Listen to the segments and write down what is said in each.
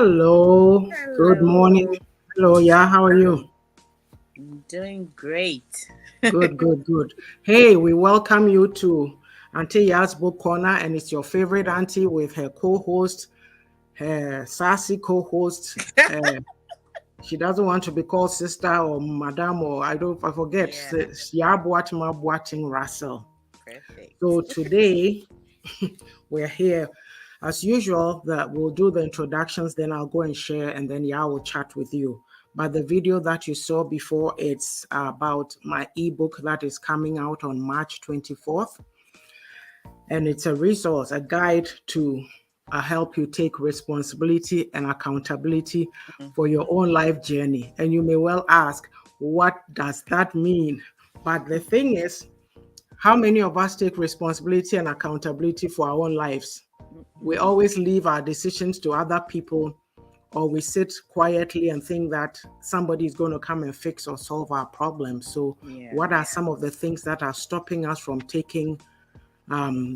Hello, good morning. Hello. Hello, yeah, how are you? I'm doing great. Good. Hey, we welcome you to Auntie Ya's Book Corner, and it's your favorite auntie with her co-host, her sassy co-host. Uh, she doesn't want to be called sister or madam or I forget. Yeah, Yabuatima Russell. perfect. So today we're here. As usual, that we'll do the introductions, then I'll go and share, and then I will chat with you. But the video that you saw before, it's about my ebook that is coming out on March 24th. And it's a resource, a guide to help you take responsibility and accountability Mhm. for your own life journey. And you may well ask, what does that mean? But the thing is, how many of us take responsibility and accountability for our own lives? We Mhm. always leave our decisions to other people, or we sit quietly and think that somebody is going to come and fix or solve our problems. So, Yeah. what are some of the things that are stopping us from taking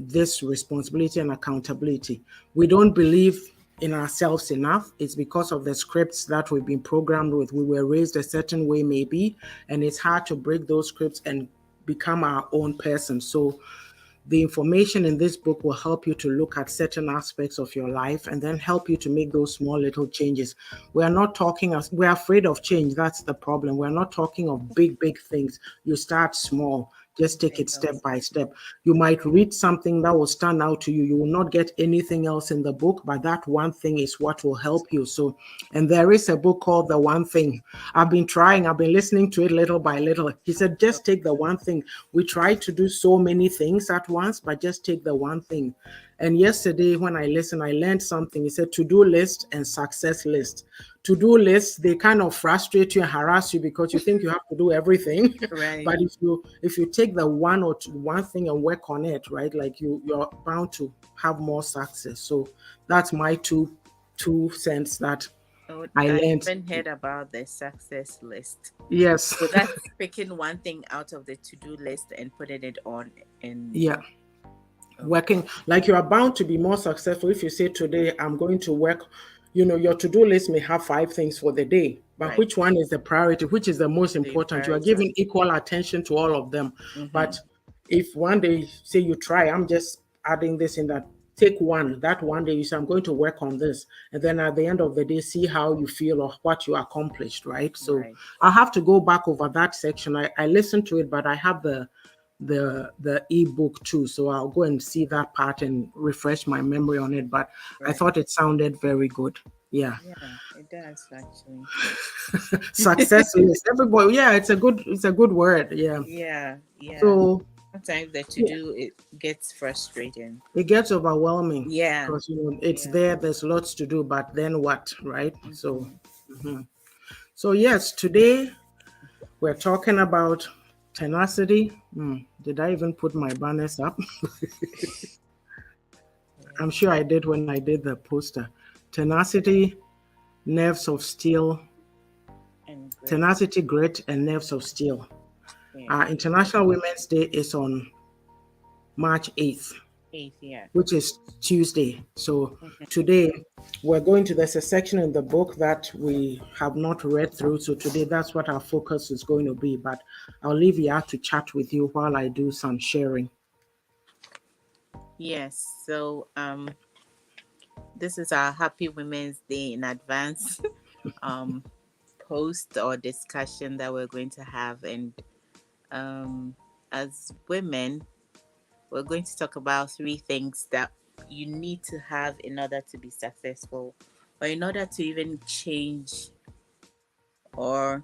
this responsibility and accountability? We don't believe in ourselves enough. It's because of the scripts that we've been programmed with. We were raised a certain way, maybe, and it's hard to break those scripts and become our own person. So, the information in this book will help you to look at certain aspects of your life and then help you to make those small little changes. We are not talking as we're afraid of change. That's the problem. We're not talking of big things. You start small. Just take it step Details. by step. You might read something that will stand out to you. You will not get anything else in the book, but that one thing is what will help you. So, and there is a book called The One Thing. I've been listening to it little by little. He said, just take the one thing. We try to do so many things at once, but just take the one thing. And yesterday, when I listened, I learned something. He said, to do list and success list. To do lists, they kind of frustrate you and harass you because you think you have to do everything. Right. But if you take the one thing and work on it, right, like you're bound to have more success. So that's my two cents that Oh, I I learned. even heard about the success list. Yes. So that's picking one thing out of the to-do list and putting it on in. Yeah. Oh, Working like you are bound to be more successful if you say today I'm going to work. Your to-do list may have 5 things for the day, but right. which one is the priority, which is the most The important? You are priority. giving equal attention to all of them. Mm-hmm. But if one day say you try, I'm just adding this in that, take one, that one day you say I'm going to work on this, and then at the end of the day see how you feel or what you accomplished, right? So Right. I'll have to go back over that section. I listened to it, but I have the ebook too, so I'll go and see that part and refresh my memory on it. But I Right. thought it sounded very good. Yeah. Yeah, it does actually. Success list, everybody. Yeah, it's a good word. Yeah. Yeah, yeah. So Sometimes the to yeah, do it gets frustrating. it gets overwhelming Yeah, because it's yeah. there's lots to do, but then what, right? So Mm-hmm. mhm. So yes, today we're talking about tenacity. Did I even put my banners up? I'm Yeah. sure I did when I did the poster. Tenacity, nerves of steel, And great. tenacity, grit, and nerves of steel. Yeah. International Women's Day is on March 8th, Eighth, yeah. which is Tuesday. So Mhm. today there's a section in the book that we have not read through. So today that's what our focus is going to be. But I'll leave you out to chat with you while I do some sharing. Yes. So this is our Happy Women's Day in advance um post or discussion that we're going to have, and um as women, we're going to talk about three things that you need to have in order to be successful, or in order to even change or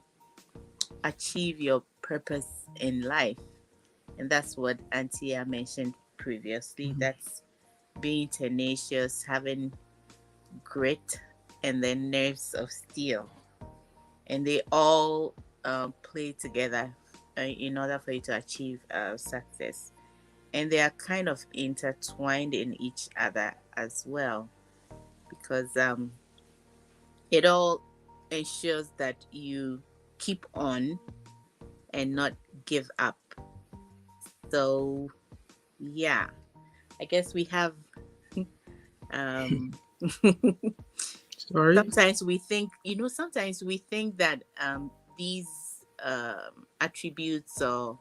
achieve your purpose in life. And that's what Antia mentioned previously. That's being tenacious, having grit, and then nerves of steel. And they all play together in order for you to achieve success. And they are kind of intertwined in each other as well, because it all ensures that you keep on and not give up. So, yeah, I guess we have um Sorry. Sometimes we think, sometimes we think that these attributes or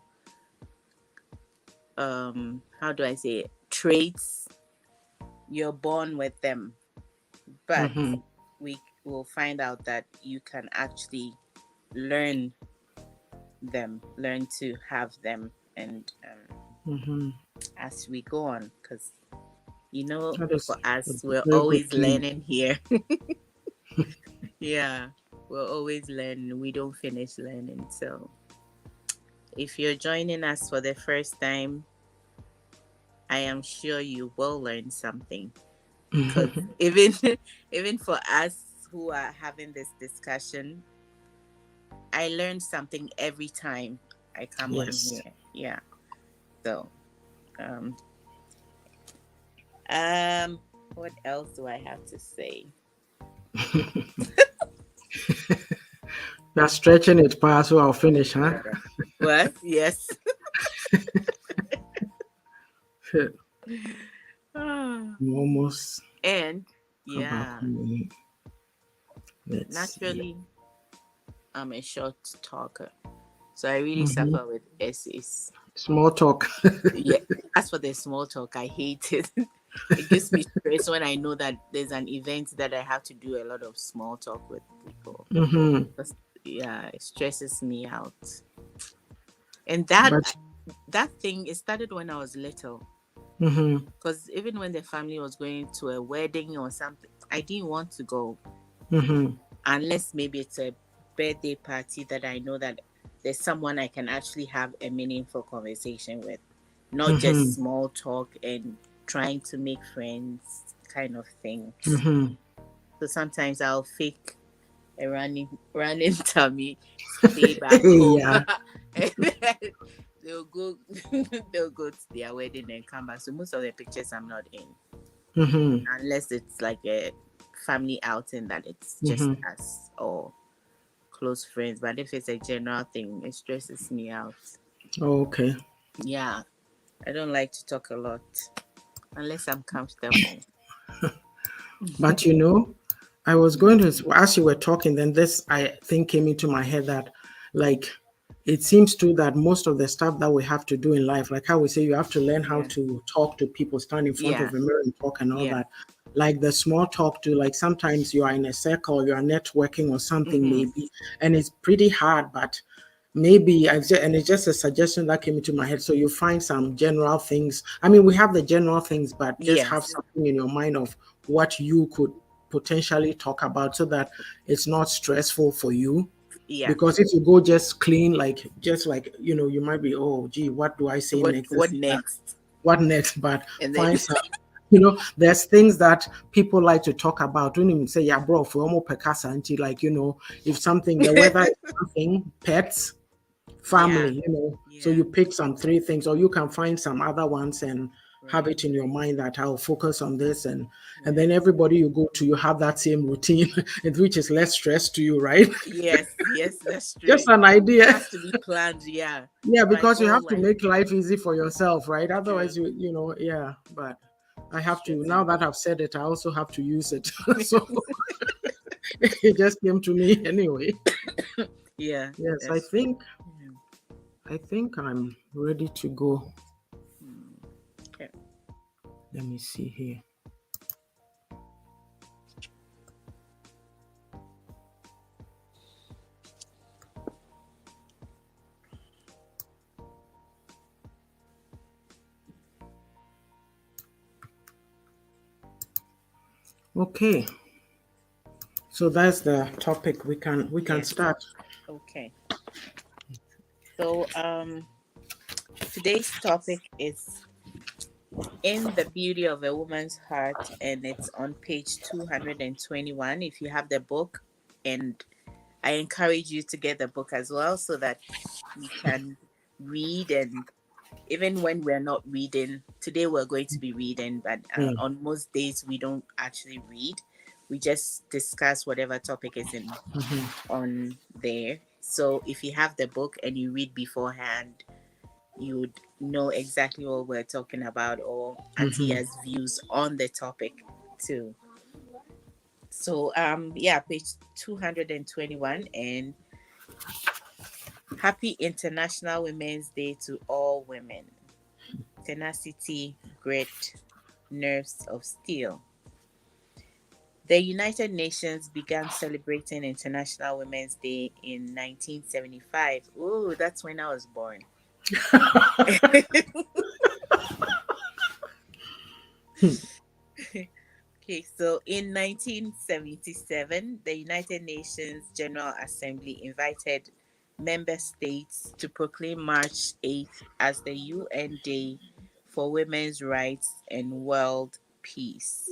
how do I say it, traits, you're born with them, but Mm-hmm. we will find out that you can actually learn them, learn to have them, and Mm-hmm. as we go on, because That is for a us, we're very good always thing. learning here. Yeah, we're always learning. We don't finish learning. So if you're joining us for the first time, I am sure you will learn something. Because even even for us who are having this discussion, I learn something every time I come on Yes. here. Yeah. So um um what else do I have to say? You're stretching it past, so I'll finish, huh? What? Yes. Ah, I'm almost and about yeah, to. Let's see. naturally I'm a short talker. So I really Mm-hmm. suffer with essays. Small talk. Yeah. As for the small talk, I hate it. It gives me stress when I know that there's an event that I have to do a lot of small talk with people. Mm-hmm. Yeah, it stresses me out. And that But that thing, it started when I was little. mm-hmm. Because even when the family was going to a wedding or something, I didn't want to go Mm-hmm. unless maybe it's a birthday party that I know that there's someone I can actually have a meaningful conversation with, not Mm-hmm. just small talk and trying to make friends kind of thing. Mm-hmm. So sometimes I'll fake a running tummy, stay back home, Yeah. and then they'll go they'll go to their wedding and come back. So most of the pictures I'm not in, Mm-hmm. unless it's like a family outing that it's just Mm-hmm. us or close friends. But if it's a general thing, it stresses me out. Okay. Yeah, I don't like to talk a lot unless I'm comfortable. But I was going to, as you were talking, then this I think came into my head that, like, it seems too that most of the stuff that we have to do in life, like how we say you have to learn how Yeah, to talk to people, stand in front yeah, of a mirror and talk and all yeah. that. Like the small talk to, like, sometimes you are in a circle, you are networking or something Mm-hmm. maybe, and it's pretty hard, but maybe and it's just a suggestion that came into my head. So you find some general things. I mean, we have the general things, but just have Yes, something in your mind of what you could potentially talk about so that it's not stressful for you. yeah. Because if you go just clean, like just like you might be, oh gee, what do I say What next? what next? What next? But And then find some, there's things that people like to talk about. Don't even say, yeah, bro, for almost percassa, like, if something, the weather is something, pets, yeah, family, so yeah, you pick some three things, or you can find some other ones and have right, it in your mind that I'll focus on this, and right. then everybody you go to, you have that same routine, which is less stress to you, right? Yes, yes, that's Just true. an It idea. has to be planned. Yeah, Yeah, so I because you feel have to like make life easy for yourself, right? true. Otherwise, yeah. But I It's have to, now stressing. that I've said it, I also have to use it. So it just came to me anyway. Yeah, Yes, I that's true. think Yeah. I think I'm ready to go. Mm, okay. Let me see here. Okay, so that's the topic. We can Yes. start. Okay. So today's topic is in the beauty of a woman's heart, and it's on page 221 if you have the book, and I encourage you to get the book as well so that we can read. And even when we're not reading, today we're going to be reading, but Mm, on most days we don't actually read. We just discuss whatever topic is in mhm, on there. So if you have the book and you read beforehand, you would know exactly what we're talking about, or mhm. Auntie'S views on the topic too. So yeah, page 221, and happy International Women's Day to all women. Tenacity, grit, nerves of steel. The United Nations began celebrating International Women's Day in 1975. Ooh, that's when I was born. Okay, so in 1977, the United Nations General Assembly invited member states to proclaim March 8th as the UN Day for Women's Rights and World Peace.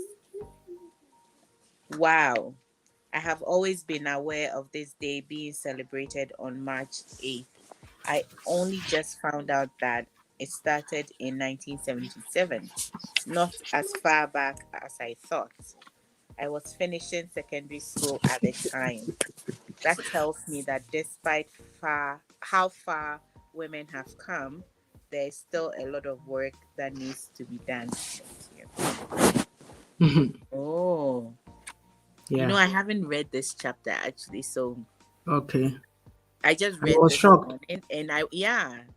Wow. I have always been aware of this day being celebrated on March 8th. I only just found out that it started in 1977, not as far back as I thought. I was finishing secondary school at the time. That tells me that despite how far women have come, there is still a lot of work that needs to be done. Thank you. Oh, Yeah. I haven't read this chapter actually, so Okay. I just I read was this shocked. morning, and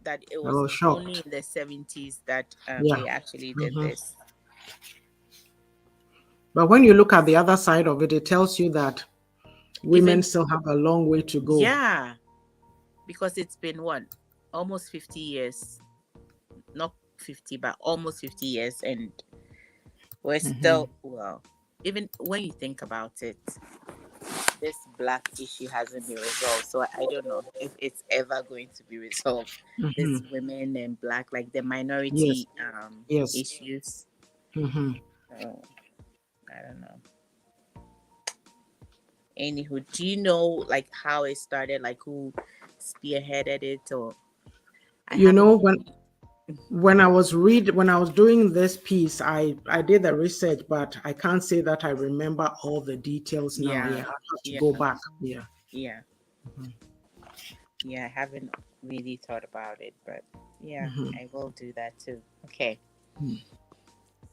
that it I was was only shocked. in the 70s that Yeah. they actually did Hmm. this. But when you look at the other side of it, it tells you that women Even, still have a long way to go. yeah, because it's been what, almost 50 years, not 50, but almost 50 years, and we're Hmm. still, well, even when you think about it, this black issue hasn't been resolved. So I don't know if it's ever going to be resolved. Hmm. This women and black, like the Yes. minority Yes. issues. Hmm. So I don't know. Anywho, do you know like how it started, like who spearheaded it, or I You know, haven't when really. when I was doing this piece, I did the research, but I can't say that I remember all the details now. Yeah, Yeah, I have to yeah, go back. Yeah. yeah, yeah. I haven't really thought about it, but yeah, Hmm. I will do that too. Okay. Hmm.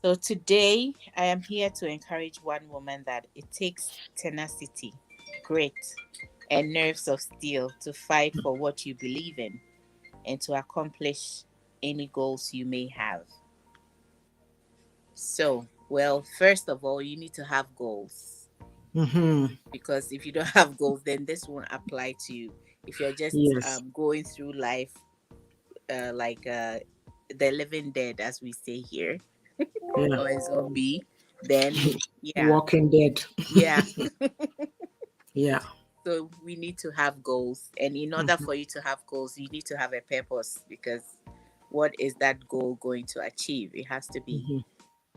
So today I am here to encourage one woman that it takes tenacity, grit, and nerves of steel to fight for what you believe in and to accomplish any goals you may have. So, well, first of all, you need to have goals, Hmm. because if you don't have goals, then this won't apply to you. If you're just Yes. going through life like the living dead, as we say here, Yeah. or a zombie, then yeah, Walking Dead. yeah. Yeah. So we need to have goals, and in order Hmm. for you to have goals, you need to have a purpose, because what is that goal going to achieve? It has to be Hmm.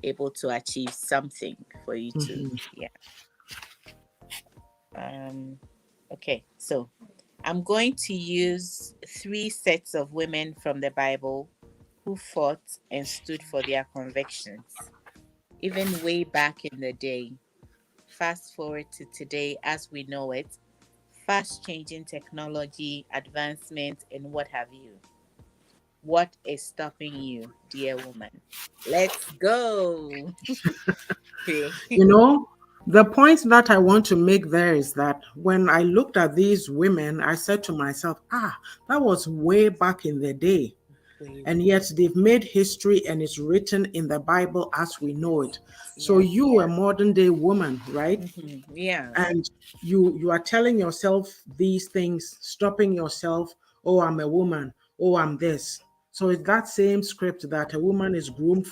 able to achieve something for you to, Hmm. yeah. Um, okay, so I'm going to use three sets of women from the Bible who fought and stood for their convictions, even way back in the day. Fast forward to today as we know it, fast changing technology, advancement, and what have you. What is stopping you, dear woman? Let's go. Okay. You know, the point that I want to make there is that when I looked at these women, I said to myself, that was way back in the day. Way, And way. yet they've made history and it's written in the Bible as we know it. So Yeah. you, a modern day woman, right? Yeah. And you are telling yourself these things, stopping yourself, oh, I'm a woman, oh, I'm this. So it's that same script that a woman is groomed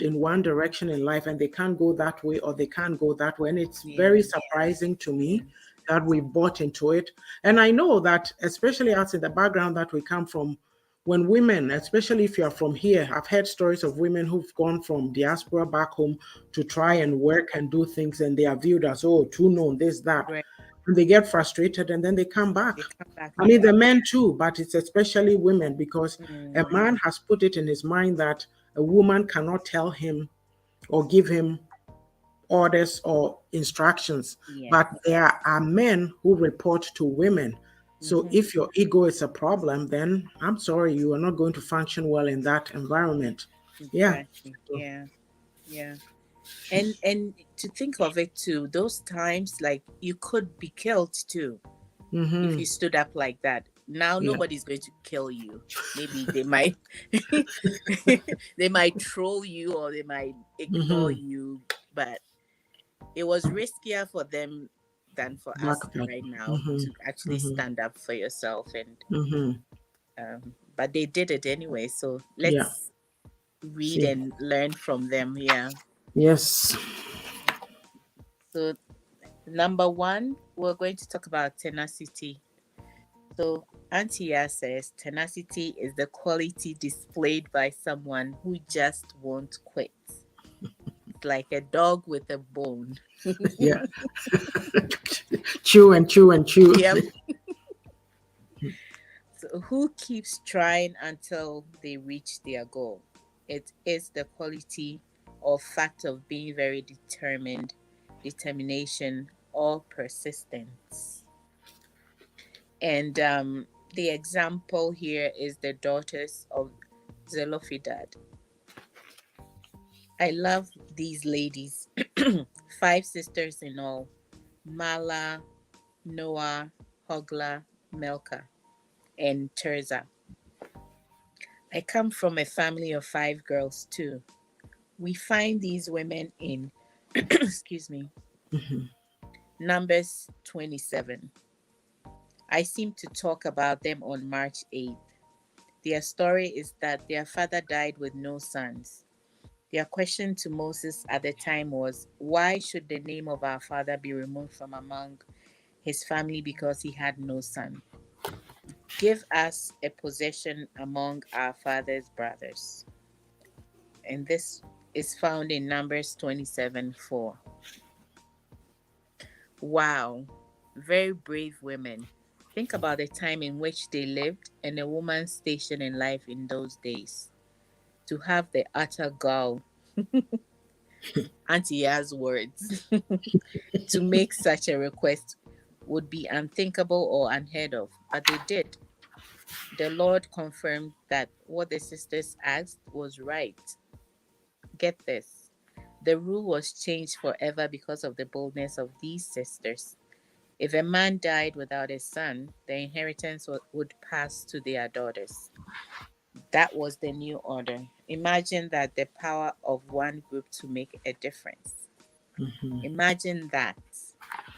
in one direction in life, and they can't go that way or they can't go that way. And it's Yeah. very surprising to me that we bought into it. And I know that, especially us in the background that we come from, when women, especially if you're from here, I've heard stories of women who've gone from diaspora back home to try and work and do things, and they are viewed as, oh, too known, this, that. Right. And they get frustrated and then they come back. They come back. I mean, Yeah. the men too, but it's especially women because a Mm. man has put it in his mind that a woman cannot tell him or give him orders or instructions. Yes. But there are men who report to women. So Mm-hmm. if your ego is a problem, then I'm sorry, you are not going to function well in that environment. Yeah. Exactly. So, Yeah. Yeah. And to think of it too, those times, like, you could be killed too if you stood up like that. Now Yeah. nobody's going to kill you. Maybe they might they might troll you, or they might ignore Mm-hmm. you, but it was riskier for them than for us Back then. right now Mm-hmm. to actually Mm-hmm. stand up for yourself. And Mm-hmm. but they did it anyway, so Yeah. let's read See. and learn from them. Yeah. Yes. So number one, we're going to talk about tenacity. So Auntie'S says tenacity is the quality displayed by someone who just won't quit. It's like a dog with a bone. Yeah. Chew and chew and chew. Yep. So who keeps trying until they reach their goal? It is the quality or fact of being very determined, determination, or persistence. And the example here is the daughters of Zelophehad. I love these ladies. Five sisters in all: Mala, Noah, Hogla, Melka, and Tirzah. I come from a family of five girls too. We find these women in, excuse me, Mm-hmm. Numbers 27. I seem to talk about them on March 8th. Their story is that their father died with no sons. Their question to Moses at the time was, why should the name of our father be removed from among his family because he had no son? Give us a possession among our father's brothers. And this is found in Numbers 27:4. Wow, very brave women. Think about the time in which they lived and a woman's station in life in those days. To have the utter gall, Auntie Ya's words, to make such a request would be unthinkable or unheard of, but they did. The Lord confirmed that what the sisters asked was right. Get this. The rule was changed forever because of the boldness of these sisters. If a man died without a son, the inheritance would pass to their daughters. That was the new order. Imagine that, the power of one group to make a difference. Mm-hmm. Imagine that.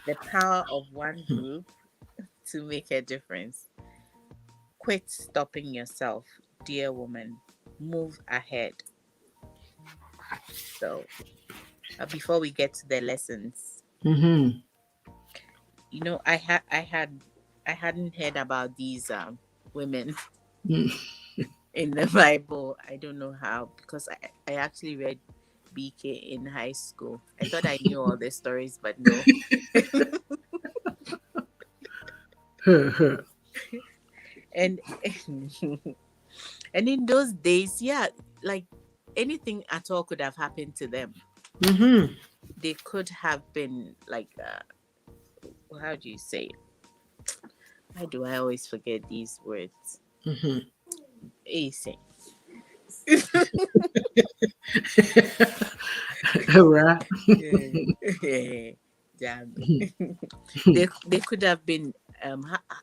The power of one group to make a difference. Quit stopping yourself, dear woman. Move ahead. So, before we get to the lessons, Mm-hmm. I hadn't heard about these women in the Bible. I don't know how, because I actually read BK in high school. I thought I knew all the stories, but no. And and in those days, yeah, like, anything at all could have happened to them. Mm-hmm. They could have been like, how do you say it? Why do I always forget these words? Mm-hmm. Easy. Right. Damn. They could have been,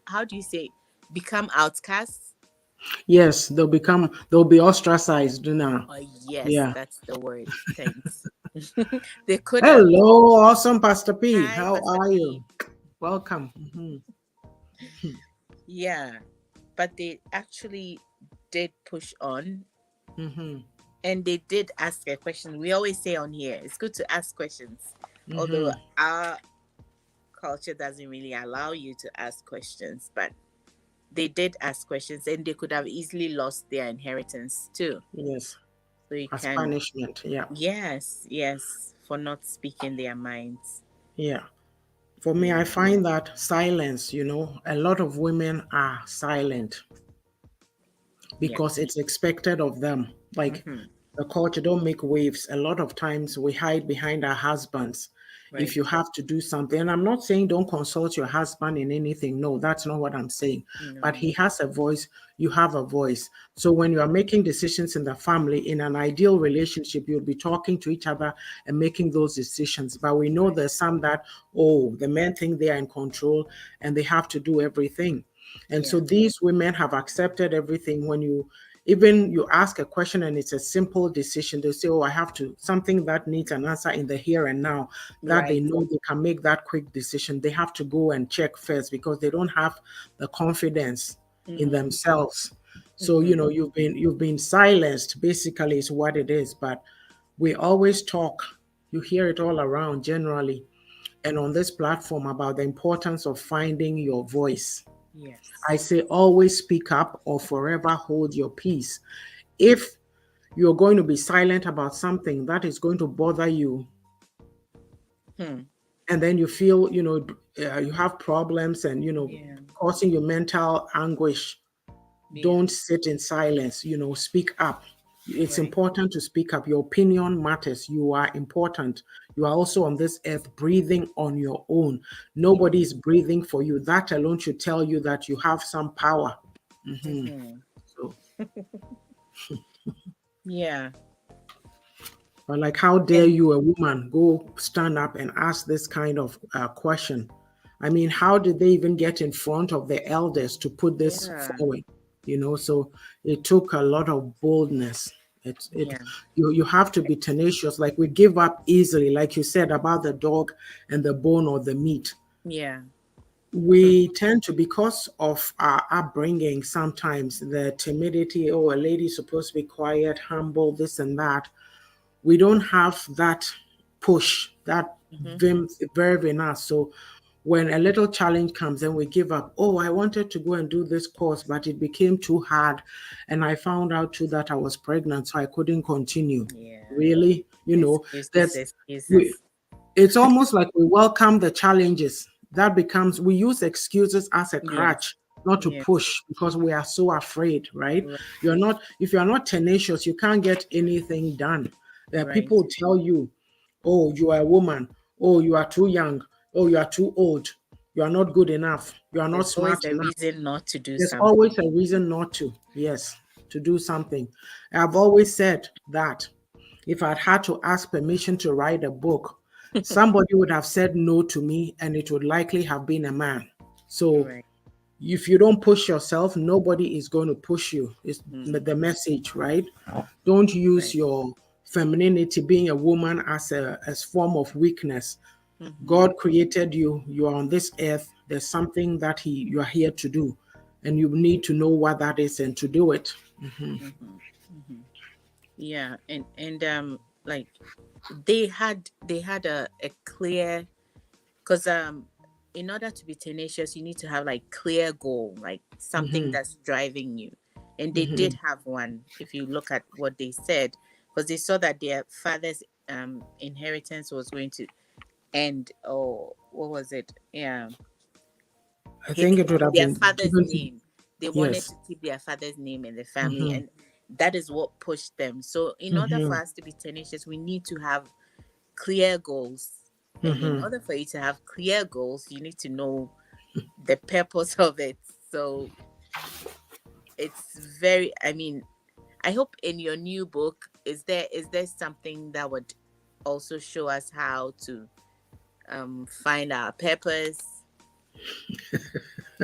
how do you say, become outcasts. Yes, they'll be ostracized now. Oh yes, Yeah. that's the word. Thanks. They could have. Hello, awesome Pastor P. Hi, How Pastor are P. you? Welcome. Mm-hmm. Yeah, but they actually did push on, Mm-hmm. and they did ask a question. We always say on here, it's good to ask questions, although Mm-hmm. our culture doesn't really allow you to ask questions, but they did ask questions, and they could have easily lost their inheritance too. Yes, So you as can, punishment. Yeah. yes, yes, for not speaking their minds. Yeah. For me, I Yeah. find that silence, a lot of women are silent Yeah. because it's expected of them. Like Mm-hmm. the culture don't make waves. A lot of times we hide behind our husbands. if Right. you have to do something. And I'm not saying don't consult your husband in anything. No, that's not what I'm saying. But No. he has a voice, you have a voice. So when you are making decisions in the family, in an ideal relationship, you'll be talking to each other and making those decisions. But we know Right. there's some that, oh, the men think they are in control and they have to do everything. And so Yeah. these women have accepted everything. When you even you ask a question and it's a simple decision, they say, oh, I have to, something that needs an answer in the here and now, that they Right. know they can make that quick decision. They have to go and check first because they don't have the confidence in Mm-hmm. themselves. So, Mm-hmm. you've been silenced, basically, is what it is. But we always talk, you hear it all around generally, and on this platform, about the importance of finding your voice. Yes. I say always speak up or forever hold your peace. If you're going to be silent about something that is going to bother you, Hmm. and then you feel, you have problems and, Yeah. causing you mental anguish, Yeah. don't sit in silence, speak up. It's Right. important to speak up. Your opinion matters. You are important. You are also on this earth breathing on your own. Yeah. Nobody is breathing for you. That alone should tell you that you have some power. Mhm. Mm-hmm. So, Yeah. but like, how dare And you, a woman, go stand up and ask this kind of question? I mean, how did they even get in front of the elders to put this yeah. forward? So it took a lot of boldness. Yeah. You have to be tenacious. Like, we give up easily, like you said about the dog and the bone or the meat. Yeah. Hmm. We tend to, because of our upbringing, sometimes the timidity, oh, a lady's supposed to be quiet, humble, this and that. We don't have that push, that Mm-hmm. verve in us. So when a little challenge comes and we give up, oh, I wanted to go and do this course, but it became too hard. And I found out too that I was pregnant, so I couldn't continue. Yeah. Really? Excuses. That's we Excuses. it's almost like we welcome the challenges. That becomes, we use excuses as a Yes. crutch, not to Yes. push, because we are so afraid, right? Right. If you're not tenacious, you can't get anything done. There are Right. people who tell you, oh, you are a woman, oh, you are too young, oh, you are too old, you are not good enough, you are not There's always smart a enough. reason not to do There's something. always a reason not to, yes, to do something. I've always said that if I'd had to ask permission to write a book, somebody would have said no to me, and it would likely have been a man. So Right. if you don't push yourself, nobody is going to push you. It's Mm. the message, right? Don't use Right. your femininity, being a woman, as form of weakness. Mm-hmm. God created you. You are on this earth. There's something that you are here to do, and you need to know what that is and to do it. Mhm. Mm-hmm. Mm-hmm. Yeah. And like they had a clear, because in order to be tenacious you need to have like clear goal, like something Mhm. that's driving you, and they did Mhm. have one. If you look at what they said, because they saw that their father's inheritance was going to end, or what was it, yeah, I think it would have their been father's given to, name. They wanted yes. to keep their father's name in the family, Mhm. and that is what pushed them. So in order for Mhm. us to be tenacious we need to have clear goals. And in Mhm. order for you to have clear goals, you need to know the purpose of it. So it's very, I mean, I hope in your new book, is there something that would also show us how to find our purpose?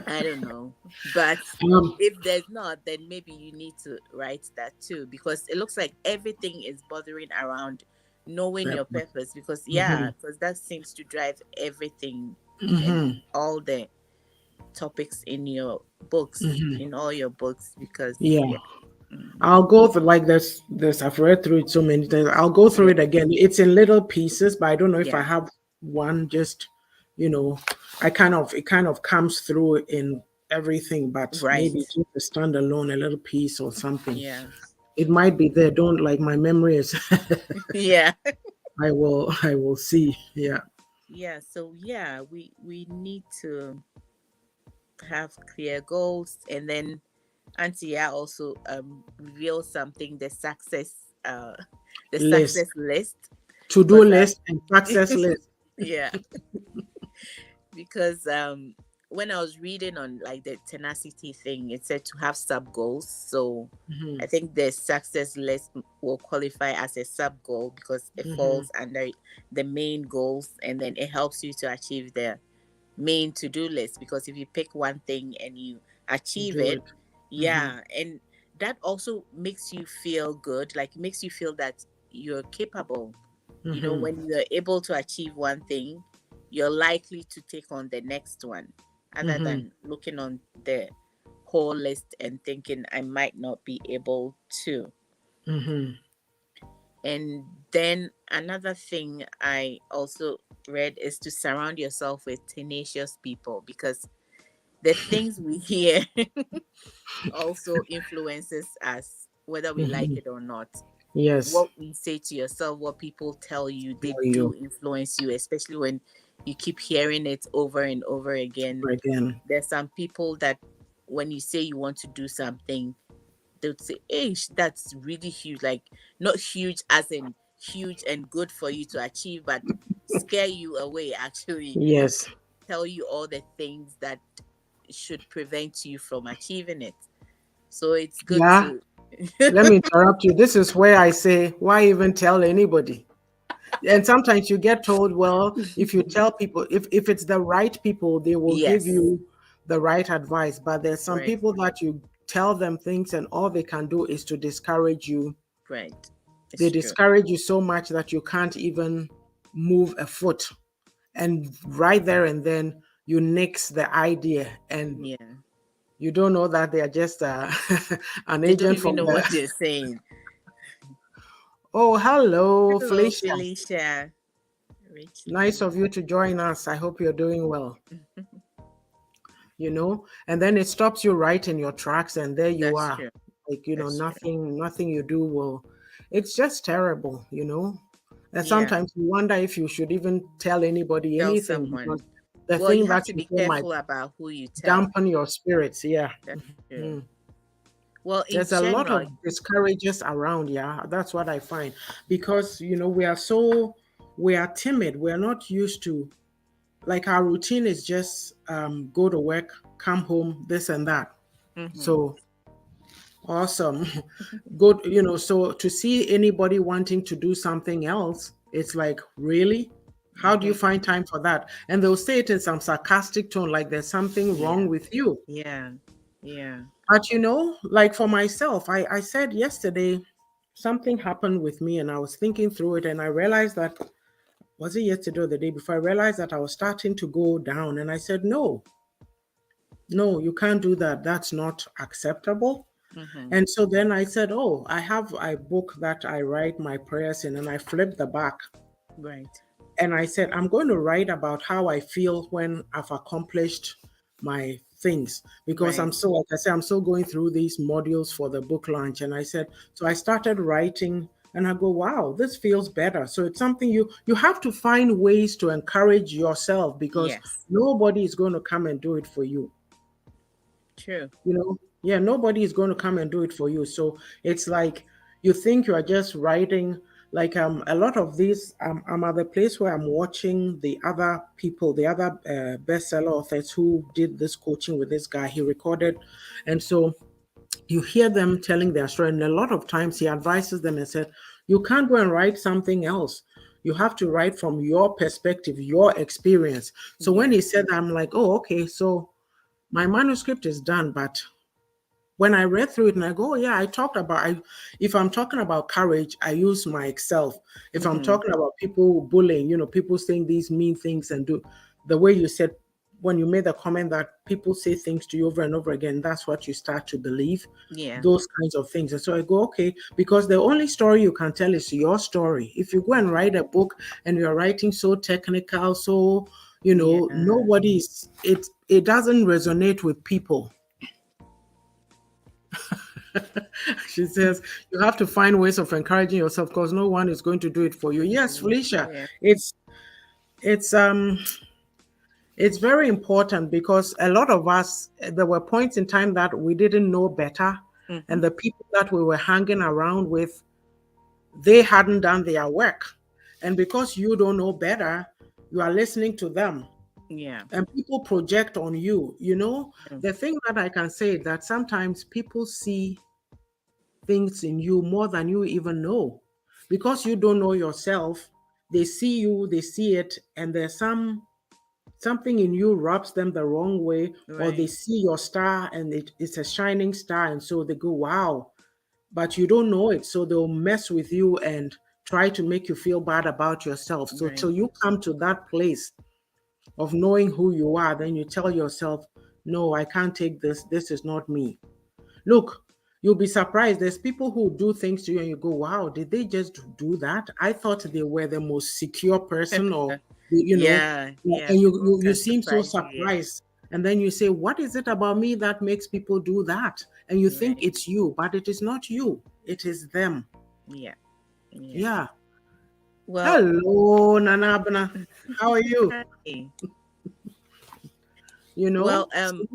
I don't know. But Um, if there's not, then maybe you need to write that too, because it looks like everything is bothering around knowing your purpose. purpose. Because yeah, Mhm. because that seems to drive everything and Mhm. all the topics in your books, Mhm. in all your books. Because Yeah. yeah. Mm, I'll go through, like, this. I've read through it so many times. I'll go through yeah. it again. It's in little pieces, but I don't know if I Yeah. have one just, you know, it kind of comes through in everything, but Right. maybe just a standalone, a little piece or something. Yeah. It might be there. Don't, like, my memory is. Yeah. I will see. Yeah. Yeah. So yeah, we need to have clear goals, and then Auntie also revealed something, uh the List, success list. to-do Because list, and success list. Yeah, because when I was reading on like the tenacity thing, it said to have sub goals. So I Mhm. think the success list will qualify as a sub goal because it Mhm. falls under the main goals, and then it helps you to achieve the main to-do list. Because if you pick one thing and you achieve Do it, it. Mhm. yeah, and that also makes you feel good, like makes you feel that you're capable. Mhm. When you're able to achieve one thing, you're likely to take on the next one, other Mhm. than looking on the whole list and thinking I might not be able to. Mhm. And then another thing I also read is to surround yourself with tenacious people, because the things we hear also influences us, whether we like Mhm. it or not. Yes. What we say to yourself, what people tell you, they For you do influence you, especially when you keep hearing it over and over again. again. There's some people that when you say you want to do something, they'll say, hey, that's really huge. Like, not huge as in huge and good for you to achieve, but scare you away, actually. Yes. Tell you all the things that should prevent you from achieving it. So it's good Yeah. to. Let me interrupt you. This is where I say, why even tell anybody? And sometimes you get told, well, if you tell people, if it's the right people, they will give Yes, you the right advice. But there's some right, people that you tell them things and all they can do is to discourage you. right. They It's true. discourage you so much that you can't even move a foot. And right there and then you nix the idea and Yeah. you don't know that they are just an They don't agent even from know the. what they're saying. Oh, hello, Hello, Felicia. Felicia. Nice Richly. of you to join us. I hope you're doing well. And then it stops you right in your tracks, and there you That's are. true. Like, That's true. nothing you do will. It's just terrible. And Yeah. sometimes you wonder if you should even tell anybody Tell anything because someone. the Well, you thing have that to you be say might careful about who you tell. dampen your spirits. Yeah. That's true. Mhm. Well, in There's a lot general, of discourages around. Yeah. That's what I find because, we are timid. We're not used to, like, our routine is just go to work, come home, this and that. mm-hmm. So awesome. Good, so to see anybody wanting to do something else, it's like, really? How do you Mm-hmm. find time for that? And they'll say it in some sarcastic tone, like there's something Yeah. wrong with you. Yeah. Yeah. But like for myself, I said yesterday something happened with me and I was thinking through it and I realized that, was it yesterday or the day before? I realized that I was starting to go down and I said, no, no, you can't do that. That's not acceptable. Mm-hmm. And so then I said, oh, I have a book that I write my prayers in, and I flipped the back. Right. And I said, I'm going to write about how I feel when I've accomplished my things. Because Right. I'm still, like I said, I'm still going through these modules for the book launch. And I said, so I started writing and I go, wow, this feels better. So it's something you have to find ways to encourage yourself because Yes. nobody is going to come and do it for you. True. Yeah, nobody is going to come and do it for you. So it's like you think you are just writing, like a lot of these, I'm at the place where I'm watching the other people, the other bestseller authors who did this coaching with this guy. He recorded, and so you hear them telling their story, and a lot of times he advises them and said, you can't go and write something else. You have to write from your perspective, your experience. So when Yeah. he said that, I'm like, oh, okay, so my manuscript is done, but when I read through it and I go, oh, yeah, if I'm talking about courage, I use myself. If I'm Mm-hmm. talking about people bullying, people saying these mean things and do the way you said when you made the comment that people say things to you over and over again, that's what you start to believe, Yeah. those kinds of things. And so I go, okay, because the only story you can tell is your story. If you go and write a book and you're writing so technical, so, Yeah. it doesn't resonate with people. She says you have to find ways of encouraging yourself because no one is going to do it for you. Yes, Felicia, Yeah. it's it's very important because a lot of us, there were points in time that we didn't know better, Mm-hmm. and the people that we were hanging around with, they hadn't done their work, and because you don't know better, you are listening to them, Yeah. and people project on you. Mm. The thing that I can say is that sometimes people see things in you more than you even know, because you don't know yourself. They see you, they see it, and there's something in you rubs them the wrong way, or they Right. see your star and it's a shining star, and so they go, wow, but you don't know it, so they'll mess with you and try to make you feel bad about yourself. So Right. till you come to that place of knowing who you are, then you tell yourself, no, I can't take this. This is not me. Look, you'll be surprised. There's people who do things to you and you go, wow, did they just do that? I thought they were the most secure person, or, you know, Yeah. Yeah. and People you can seem so surprise you. Yeah. surprised. And then you say, what is it about me that makes people do that? And you think Right. it's you, but it is not you. It is them. Yeah. Yeah. Yeah. Well, Hello, Nanabna. How are you? hi. Well, So,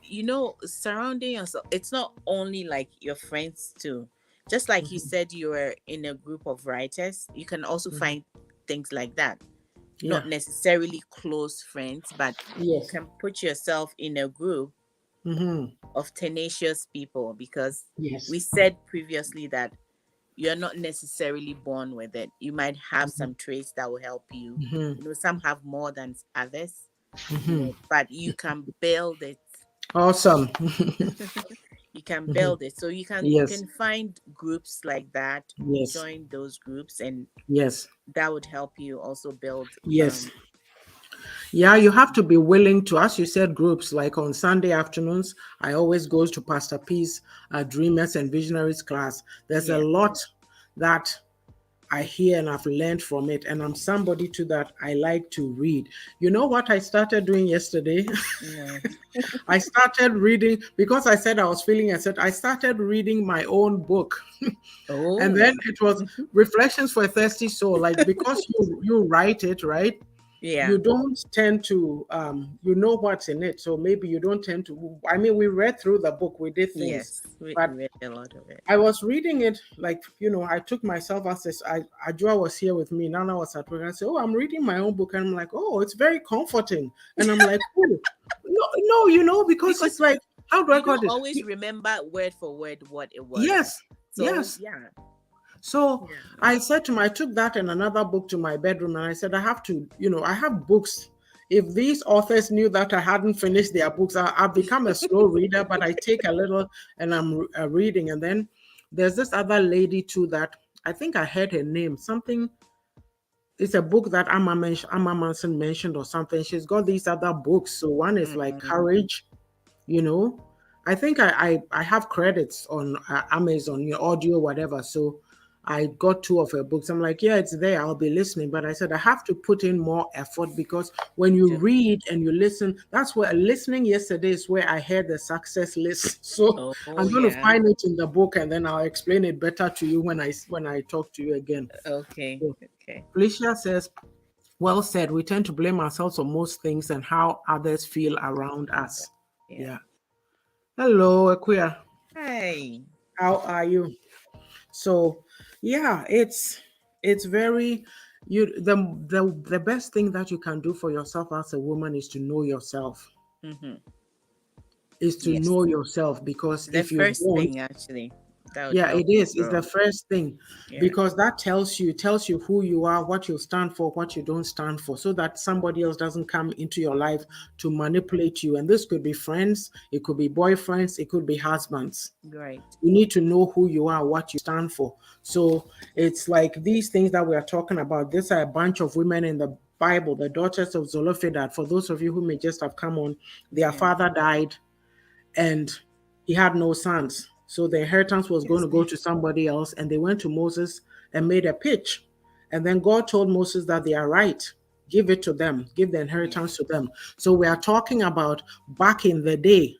yeah. surrounding yourself, it's not only like your friends too. Just like you Mhm. said, you were in a group of writers, you can also Mhm. find things like that. Yeah. Not necessarily close friends, but you Yes. can put yourself in a group Hmm. of tenacious people, because Yes. we said previously that you're not necessarily born with it. You might have some traits that will help you. Hmm. Some have more than others, Hmm. but you can build it. Awesome. You can Hmm. build it. So you Yes. can find groups like that, Yes. join those groups, and Yes. that would help you also build Yes. Yeah, you have to be willing to, as you said, groups like on Sunday afternoons. I always goes to Pastor P's Dreamers and Visionaries class. There's a yeah. lot that I hear and I've learned from it. And I'm somebody to that I like to read. You know what I started doing yesterday? No. I started reading because I said I was feeling I said I started reading my own book. And Oh. then it was Reflections for a Thirsty Soul. Like, because you write it, right? Yeah. You don't tend to you know what's in it, so maybe you don't tend to. I mean, we read through the book, we did things, Yes. We but read a lot of it. I was reading it like, I took myself as this. Ajua was here with me, Nana was at work. I said, oh, I'm reading my own book, and I'm like, oh, it's very comforting. And I'm like, oh, no, no, because Because it's like, how do I you call don't this? always remember word for word what it was. Yes, So yes. yeah. So Yeah. I said to I took that and another book to my bedroom, and I said, I have to, I have books. If these authors knew that I hadn't finished their books, I've become a slow reader, but I take a little and I'm reading. And then there's this other lady too that I think I heard her name. Something, it's a book that Amma Manson mentioned or something. She's got these other books. So one is like Mm, Courage, you know. I think I have credits on Amazon, audio, whatever. So I got two of her books. I'm like, yeah, it's there. I'll be listening. But I said I have to put in more effort, because when you do. read and you listen, that's where listening yesterday is where I heard the success list. So Oh I'm going to yeah. find it in the book, and then I'll explain it better to you when I talk to you again. Okay. So Okay. Felicia says, well said. We tend to blame ourselves on most things and how others feel around us. Yeah. Yeah. Hello, Akuya. Hi. How are you? So, yeah, it's very you the best thing that you can do for yourself as a woman is to know yourself. Mm-hmm. Is to Yes. know yourself, because The if you first don't, thing actually that would yeah, help it you is. It's the grow. first thing, Yeah. because that tells you who you are, what you stand for, what you don't stand for, so that somebody else doesn't come into your life to manipulate you. And this could be friends, it could be boyfriends, it could be husbands. Right. You need to know who you are, what you stand for. So it's like these things that we are talking about. These are a bunch of women in the Bible, the daughters of Zelophehad. For those of you who may just have come on, their Yeah. father died and he had no sons. So the inheritance was going Yes. to go to somebody else. And they went to Moses and made a pitch. And then God told Moses that they are right. Give it to them, give the Yeah. inheritance to them. So we are talking about back in the day,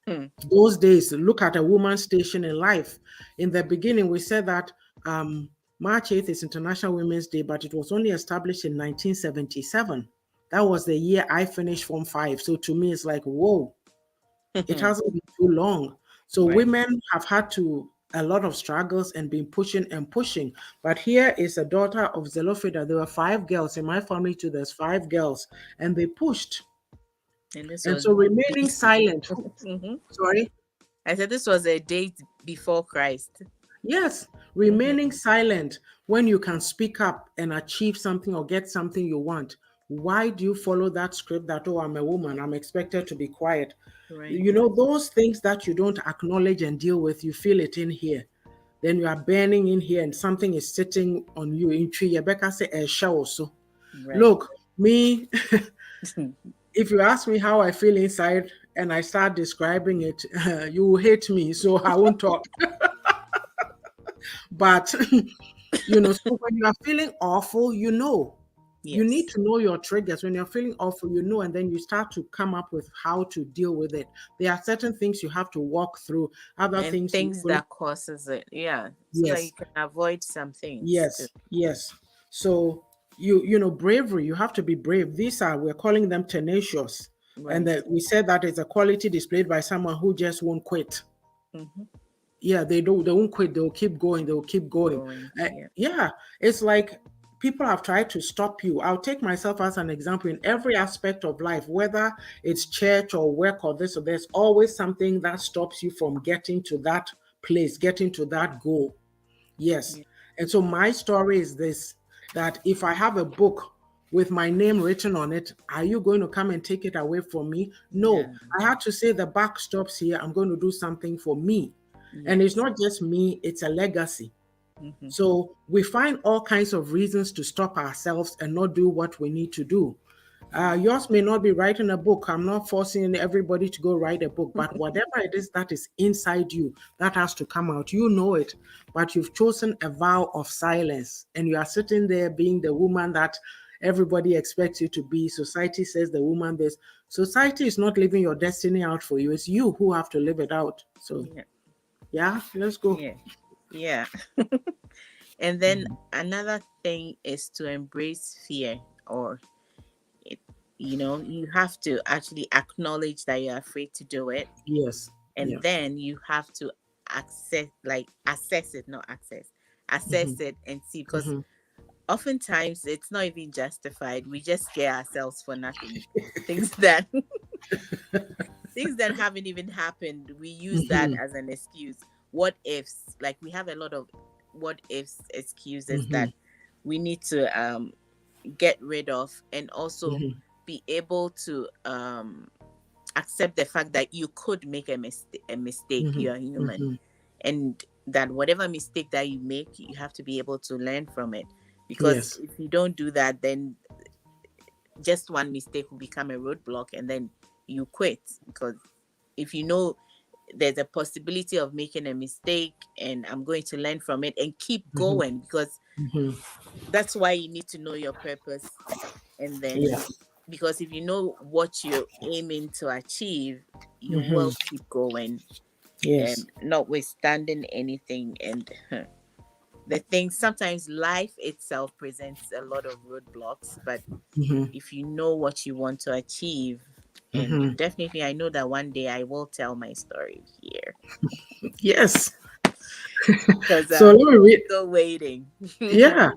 Hmm. those days. Look at a woman's station in life. In the beginning, we said that um, March 8th is International Women's Day, but it was only established in 1977. That was the year I finished Form 5. So to me, it's like, whoa, it hasn't been too long. So Right. women have had to a lot of struggles and been pushing and pushing. But here is a daughter of Zelophehad. There were 5 girls in my family too. There's 5 girls, and they pushed. And this And was so remaining BC. silent. Sorry. I said this was a date before Christ. Yes, Mhm. remaining silent when you can speak up and achieve something or get something you want. Why do you follow that script that, oh, I'm a woman, I'm expected to be quiet? Right. You know, those things that you don't acknowledge and deal with, you feel it in here. Then you are burning in here and something is sitting on you in tree. Rebecca say a shower. So Right. look, me, if you ask me how I feel inside and I start describing it, you will hate me. So I won't talk. But so when you are feeling awful, you need Yes. to know your triggers. When you're feeling awful, and then you start to come up with how to deal with it. There are certain things you have to walk through, other And things you things will. that causes it. Yeah. So that you Yes, can avoid some things too. yes. So bravery, you have to be brave. We're calling them tenacious. And Right. that we said that is a quality displayed by someone who just won't quit. Mm-hmm. Yeah, they won't quit. They'll keep going. They'll keep going. Going. Yeah. Yeah, it's like people have tried to stop you. I'll take myself as an example in every aspect of life, whether it's church or work or this or there's always something that stops you from getting to that place, getting to that goal. Yes. Yeah. And so my story is this, that if I have a book with my name written on it, are you going to come and take it away from me? No. No. I had to say the buck stops here. I'm going to do something for me. And it's Yes. not just me, it's a legacy. Mm-hmm. So we find all kinds of reasons to stop ourselves and not do what we need to do. Yours may not be writing a book. I'm not forcing everybody to go write a book, but whatever it is that is inside you, that has to come out. You know it, but you've chosen a vow of silence and you are sitting there being the woman that everybody expects you to be. Society says the woman this. Society is not living your destiny out for you. It's you who have to live it out. So, Yeah. yeah, let's go. Yeah. Yeah. And then another thing is to embrace fear, or it, you have to actually acknowledge that you're afraid to do it, Yes. and Yeah. then you have to assess it, not access, Hmm. assess it and see, because Hmm. oftentimes it's not even justified. We just scare ourselves for nothing. Things that things that haven't even happened, we use that Hmm. as an excuse. What ifs, like we have a lot of what ifs excuses Hmm. that we need to get rid of, and also Hmm. be able to accept the fact that you could make a mistake. Hmm. You're human, Hmm. and that whatever mistake that you make, you have to be able to learn from it, because Yes. if you don't do that, then just one mistake will become a roadblock, and then you quit. Because if you know there's a possibility of making a mistake, and I'm going to learn from it and keep Hmm. going, because Hmm. that's why you need to know your purpose. And then, Yeah. because if you know what you're aiming to achieve, you Hmm. will keep going, Yes. and notwithstanding anything. And the thing, sometimes life itself presents a lot of roadblocks, but Hmm. if you know what you want to achieve, and Hmm. definitely I know that one day I will tell my story here, Yes. because So let me I'm read. still waiting. Yeah.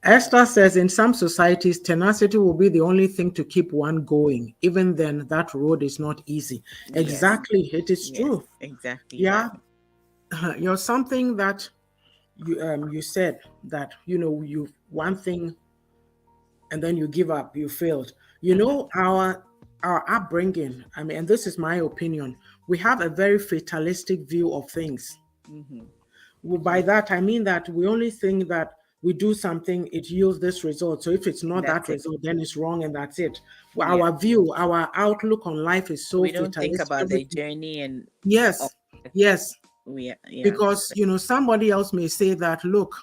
Esther says in some societies, tenacity will be the only thing to keep one going. Even then, that road is not easy. Yes, Exactly. It is yes, true. exactly Yeah. that. You're something that you said that, you one thing and then you give up, you failed. Hmm. Our upbringing, I mean, and this is my opinion, we have a very fatalistic view of things. Hmm. Well, by that I mean that we only think that we do something, it yields this result. So if it's not that That's it. result, then it's wrong and that's it. Well, Yeah, our view, our outlook on life is so we don't think fatalistic. about the Everything. journey and all. Yes, yes. Yeah. Because somebody else may say that, look,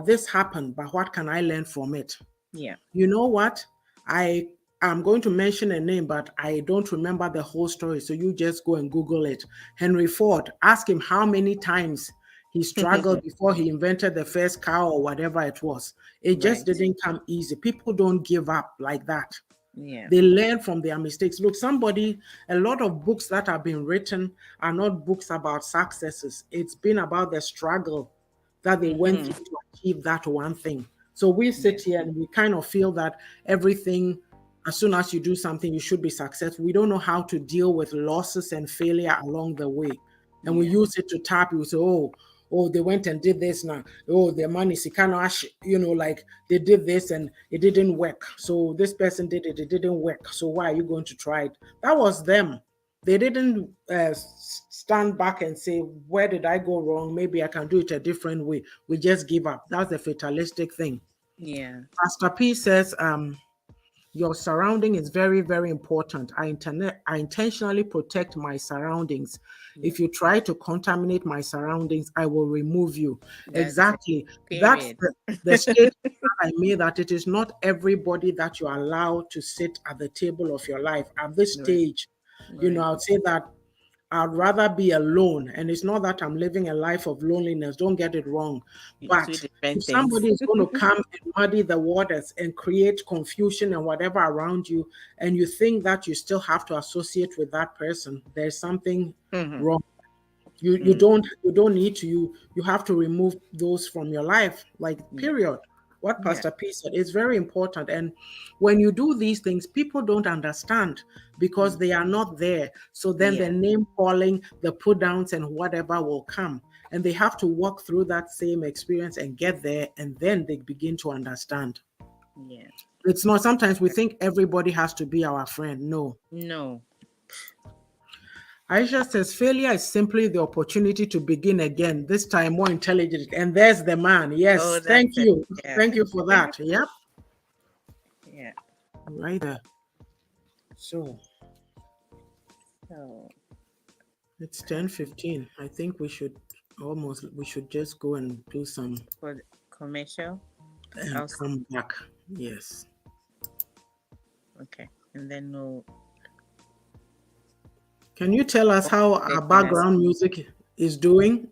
this happened, but what can I learn from it? Yeah. You know what? I am going to mention a name, but I don't remember the whole story. So you just go and Google it. Henry Ford, ask him how many times he struggled before he invented the first car or whatever it was. It just Right. didn't come easy. People don't give up like that. Yeah. They learn from their mistakes. Look, a lot of books that have been written are not books about successes. It's been about the struggle that they went Mm-hmm. through to achieve that one thing. So we Yeah. sit here and we kind of feel that everything, as soon as you do something, you should be successful. We don't know how to deal with losses and failure along the way. And we Yeah. use it to tap you. So, they went and did this now. Oh, their money, like they did this and it didn't work. So this person did it, it didn't work. So why are you going to try it? That was them. They didn't stand back and say, where did I go wrong? Maybe I can do it a different way. We just give up. That's the fatalistic thing. Yeah. Pastor P says, your surrounding is very, very important. I intentionally protect my surroundings. Yeah. If you try to contaminate my surroundings, I will remove you. That's it. Exactly. That's Period. the statement that I made, that it is not everybody that you allow to sit at the table of your life. At this Right. stage, Right. I would say that I'd rather be alone. And it's not that I'm living a life of loneliness. Don't get it wrong. Two But different if things. somebody is going to come and muddy the waters and create confusion and whatever around you, and you think that you still have to associate with that person, there's something Mm-hmm. wrong. You Mm. don't need to. You have to remove those from your life. Like, Yeah. period. What Yeah. Pastor P said is very important. And when you do these things, people don't understand because they are not there. So then the Yeah. name calling, the put downs, and whatever will come. And they have to walk through that same experience and get there. And then they begin to understand. Yeah. It's not, sometimes we think everybody has to be our friend. No. No. Aisha says failure is simply the opportunity to begin again, this time more intelligent. And there's the man. Oh, Yes, thank that's it. you. Yeah. Thank you for that. Yep. Yeah. Right there. So So it's 10:15. I think we should just go and do some for the commercial, and come back. Yes. okay, and then we'll Can you tell us how our background music is doing?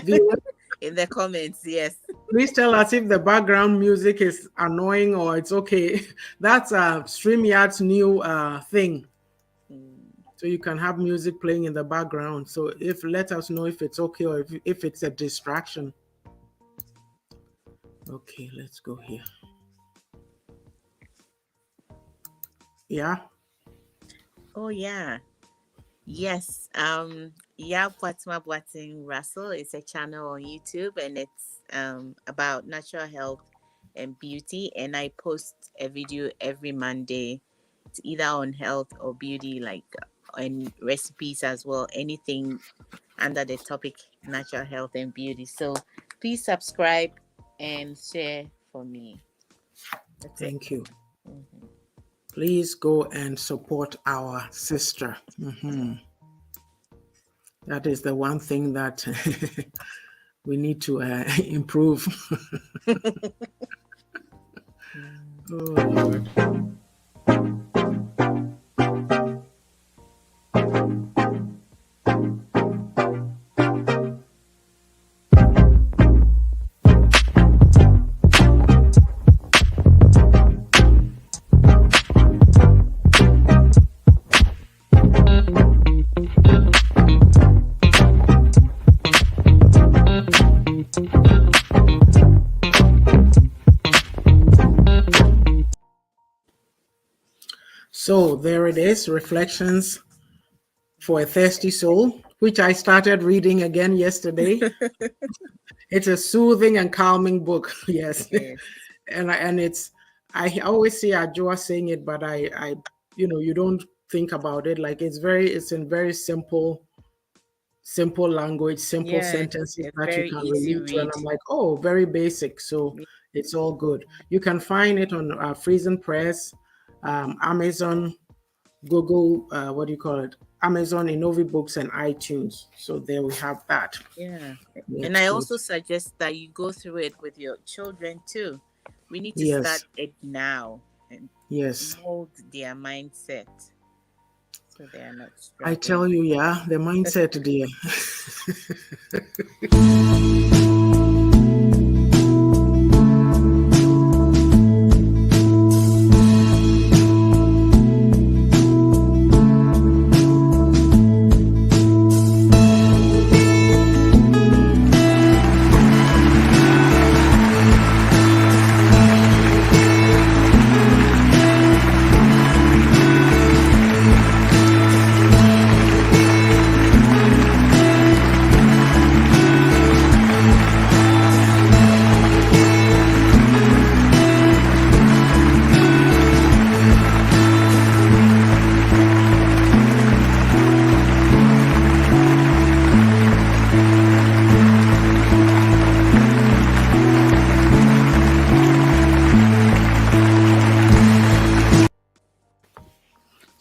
Viewers, in the comments. Yes. please tell us if the background music is annoying or it's okay. That's StreamYard's new thing. So you can have music playing in the background. So let us know if it's okay or if it's a distraction. Okay, let's go here. Yeah. Oh yeah. Yes. Yeah, Fatima Boating Russell is a channel on YouTube, and it's about natural health and beauty. And I post a video every Monday. It's either on health or beauty, and recipes as well. Anything under the topic natural health and beauty. So please subscribe and share for me. Thank you. Please go and support our sister. That is the one thing that we need to improve. Oh, Lord. So there it is, Reflections for a Thirsty Soul, which I started reading again yesterday. It's a soothing and calming book. Yes. And it's, I always see Ajua saying it, but I you don't think about it. Like it's in very simple language, simple sentences that you can relate to. And I'm like, oh, very basic. So it's all good. You can find it on Friesen Press, Amazon, Google, Amazon, Innovi Books, and iTunes. So there we have that. Yeah. And I also suggest that you go through it with your children too. We need to start it now and mold their mindset so they are not struggling. I tell you, the mindset, dear.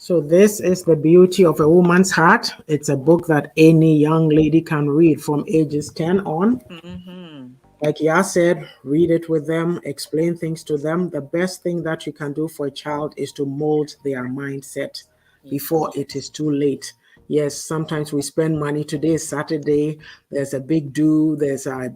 So this is The Beauty of a Woman's Heart. It's a book that any young lady can read from ages 10 on. Mm-hmm. Like Ya said, read it with them, explain things to them. The best thing that you can do for a child is to mold their mindset before Yes. it is too late. Yes, sometimes we spend money. Today is Saturday. There's a big do. There's a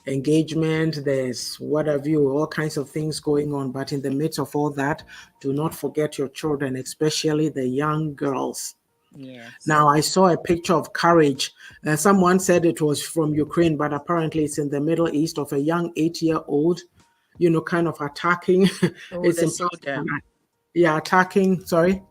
engagement. There's what have you, all kinds of things going on. But in the midst of all that, do not forget your children, especially the young girls. Yes. Now, I saw a picture of courage. Someone said it was from Ukraine, but apparently it's in the Middle East of a young 8-year-old, kind of attacking. Oh, It's the impossible. soldier. Yeah, The attacking soldier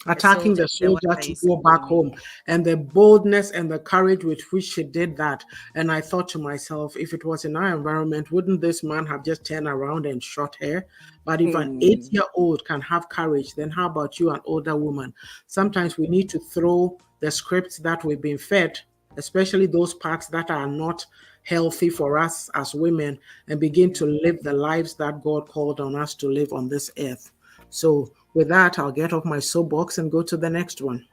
the is the one soldier that to you go sent to back me. home, and the boldness and the courage with which she did that. And I thought to myself, if it was in our environment, wouldn't this man have just turned around and shot her? But if an eight Hmm. year old can have courage, then how about you, an older woman? Sometimes we need to throw the scripts that we've been fed, especially those parts that are not healthy for us as women, and begin to live the lives that God called on us to live on this earth. So, with that, I'll get off my soapbox and go to the next one.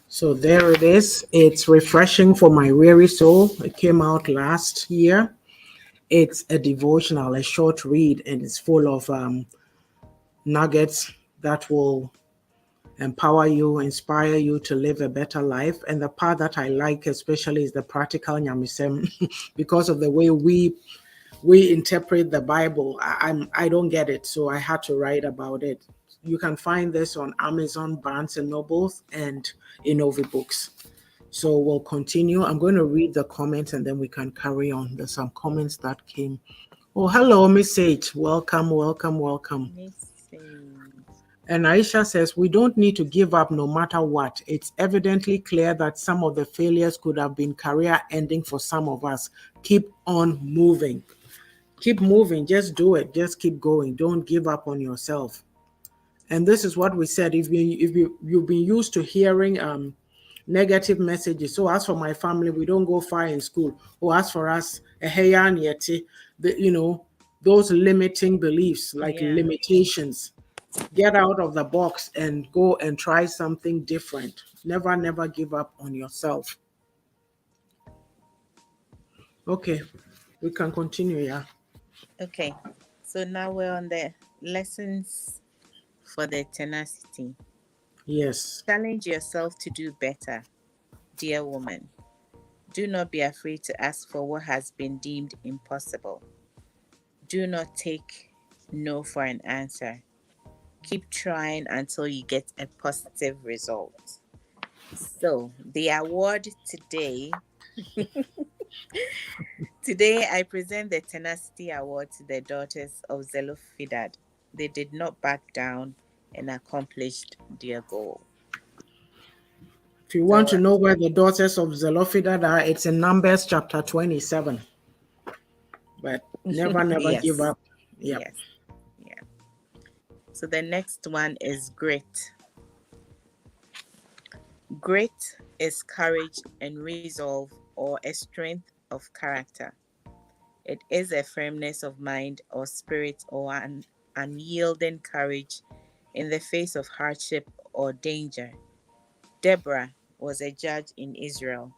So there it is. It's refreshing for my weary soul. It came out last year. It's a devotional, a short read, and it's full of nuggets that will empower you, inspire you to live a better life. And the part that I like especially is the practical nyamisem, because of the way we interpret the Bible. I don't get it, so I had to write about it. You can find this on Amazon, Barnes and Nobles, and Innovi Books. So we'll continue. I'm going to read the comments and then we can carry on. There's some comments that came. Oh, hello, Miss H. Welcome, welcome, welcome. Message. And Aisha says, we don't need to give up no matter what. It's evidently clear that some of the failures could have been career ending for some of us. Keep on moving. Keep moving. Just do it. Just keep going. Don't give up on yourself. And this is what we said. If you've been used to hearing negative messages. So as for my family, we don't go far in school. Or as for us, those limiting beliefs, like Yeah. limitations. Get out of the box and go and try something different. Never, never give up on yourself. Okay, we can continue. Yeah. Okay. So now we're on the lessons for the tenacity. Yes. Challenge yourself to do better, dear woman. Do not be afraid to ask for what has been deemed impossible. Do not take no for an answer. Keep trying until you get a positive result. So, the award today I present the Tenacity Award to the daughters of Zelophehad. They did not back down and accomplished their goal. If you want So, to know where the daughters of Zelophehad are, it's in Numbers chapter 27. But never, never give yes, up. Yep. yes, yeah. So the next one is grit. Grit is courage and resolve or a strength of character. It is a firmness of mind or spirit or an unyielding courage in the face of hardship or danger. Deborah was a judge in Israel.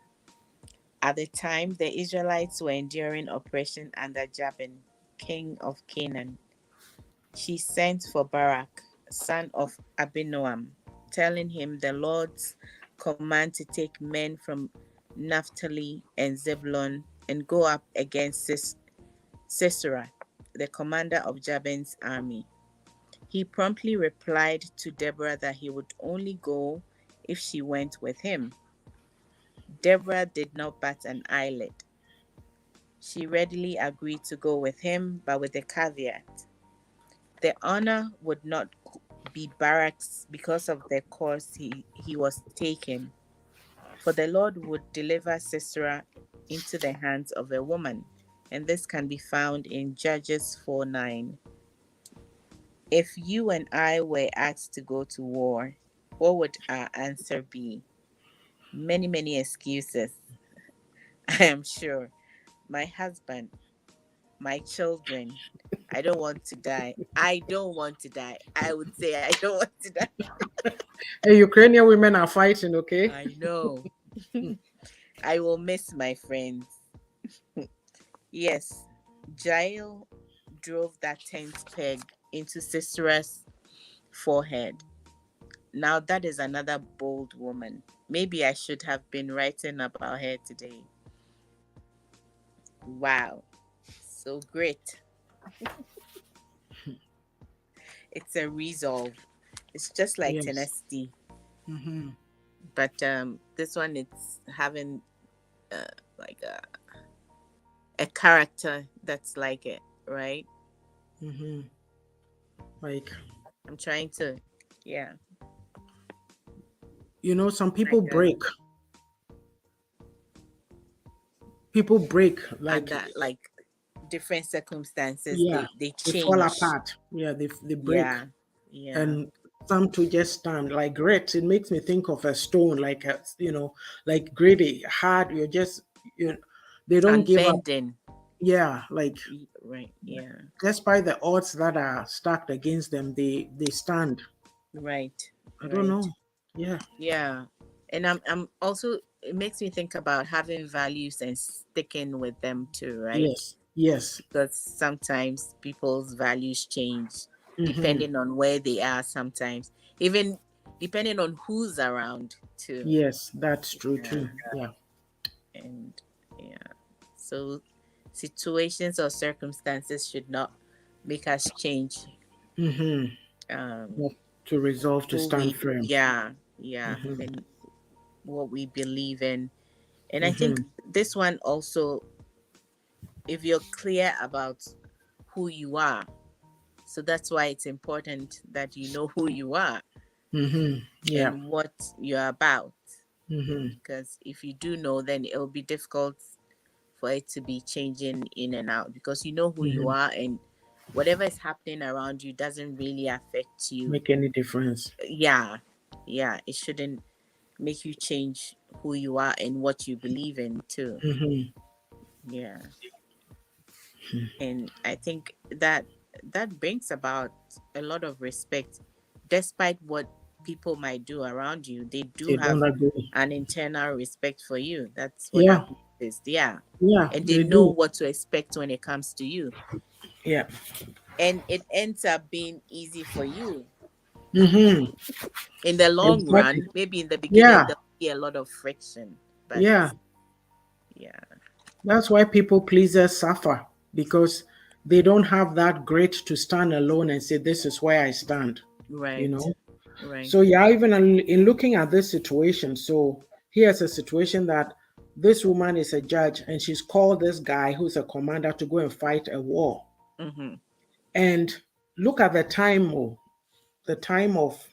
At the time, the Israelites were enduring oppression under Jabin, king of Canaan. She sent for Barak, son of Abinoam, telling him the Lord's command to take men from Naphtali and Zebulun and go up against Sisera, the commander of Jabin's army. He promptly replied to Deborah that he would only go if she went with him. Deborah did not bat an eyelid. She readily agreed to go with him, but with a caveat. The honor would not be Barak's because of the course he was taking, for the Lord would deliver Sisera into the hands of a woman. And this can be found in Judges 4:9. If you and I were asked to go to war, what would our answer be? Many, many excuses, I am sure. My husband, my children, I don't want to die. I don't want to die. I would say I don't want to die. Hey, Ukrainian women are fighting, okay? I know. I will miss my friends. Yes, Jael drove that tent peg into Sisera's forehead. Now that is another bold woman. Maybe I should have been writing about her today. Wow, so great. It's a resolve. It's just like Yes. tenacity, Mm-hmm. but this one it's having uh, like a character that's like it, right? Mm-hmm. Like, I'm trying to, yeah, some people like break. People break, like, under like different circumstances, yeah, they they fall change. apart. Yeah, they break. Yeah, yeah, And some to just stand like grit. It makes me think of a stone, like like gritty, hard. You they don't give up. unbending. Yeah, like Right, yeah, despite the odds that are stacked against them, they stand. right, I don't right, know. Yeah. yeah. And I'm also, it makes me think about having values and sticking with them too, right? Yes. Yes. Because sometimes people's values change Mm-hmm. depending on where they are, sometimes even depending on who's around too. Yes, that's true Yeah, too. Yeah. and yeah, so situations or circumstances should not make us change Mm-hmm. um Not to resolve to who stand we, firm. yeah, yeah, Mm-hmm. and what we believe in. And I think Mm-hmm. this one also, if you're clear about who you are, so that's why it's important that you know who you are Mm-hmm. Yeah. and what you're about, Mm-hmm. because if you do know, then it'll be difficult for it to be changing in and out, because you know who you Mm-hmm. are, and whatever is happening around you doesn't really affect you. Make any difference? Yeah, yeah, it shouldn't make you change who you are and what you believe in too. Mm-hmm. Yeah, and I think that that brings about a lot of respect, despite what people might do around you. They do They have don't agree. an internal respect for you. That's what I've Yeah. noticed. Yeah, Yeah. and they They know do. what to expect when it comes to you, Yeah. and it ends up being easy for you Mm-hmm. in the long Exactly. run. Maybe in the beginning Yeah. there'll be a lot of friction, but Yeah. yeah, That's why people pleasers suffer because they don't have that grit to stand alone and say, "This is where I stand." You right, know. right. So yeah, even in looking at this situation, so here's a situation that this woman is a judge and she's called this guy who's a commander to go and fight a war. Mm-hmm. And look at the time of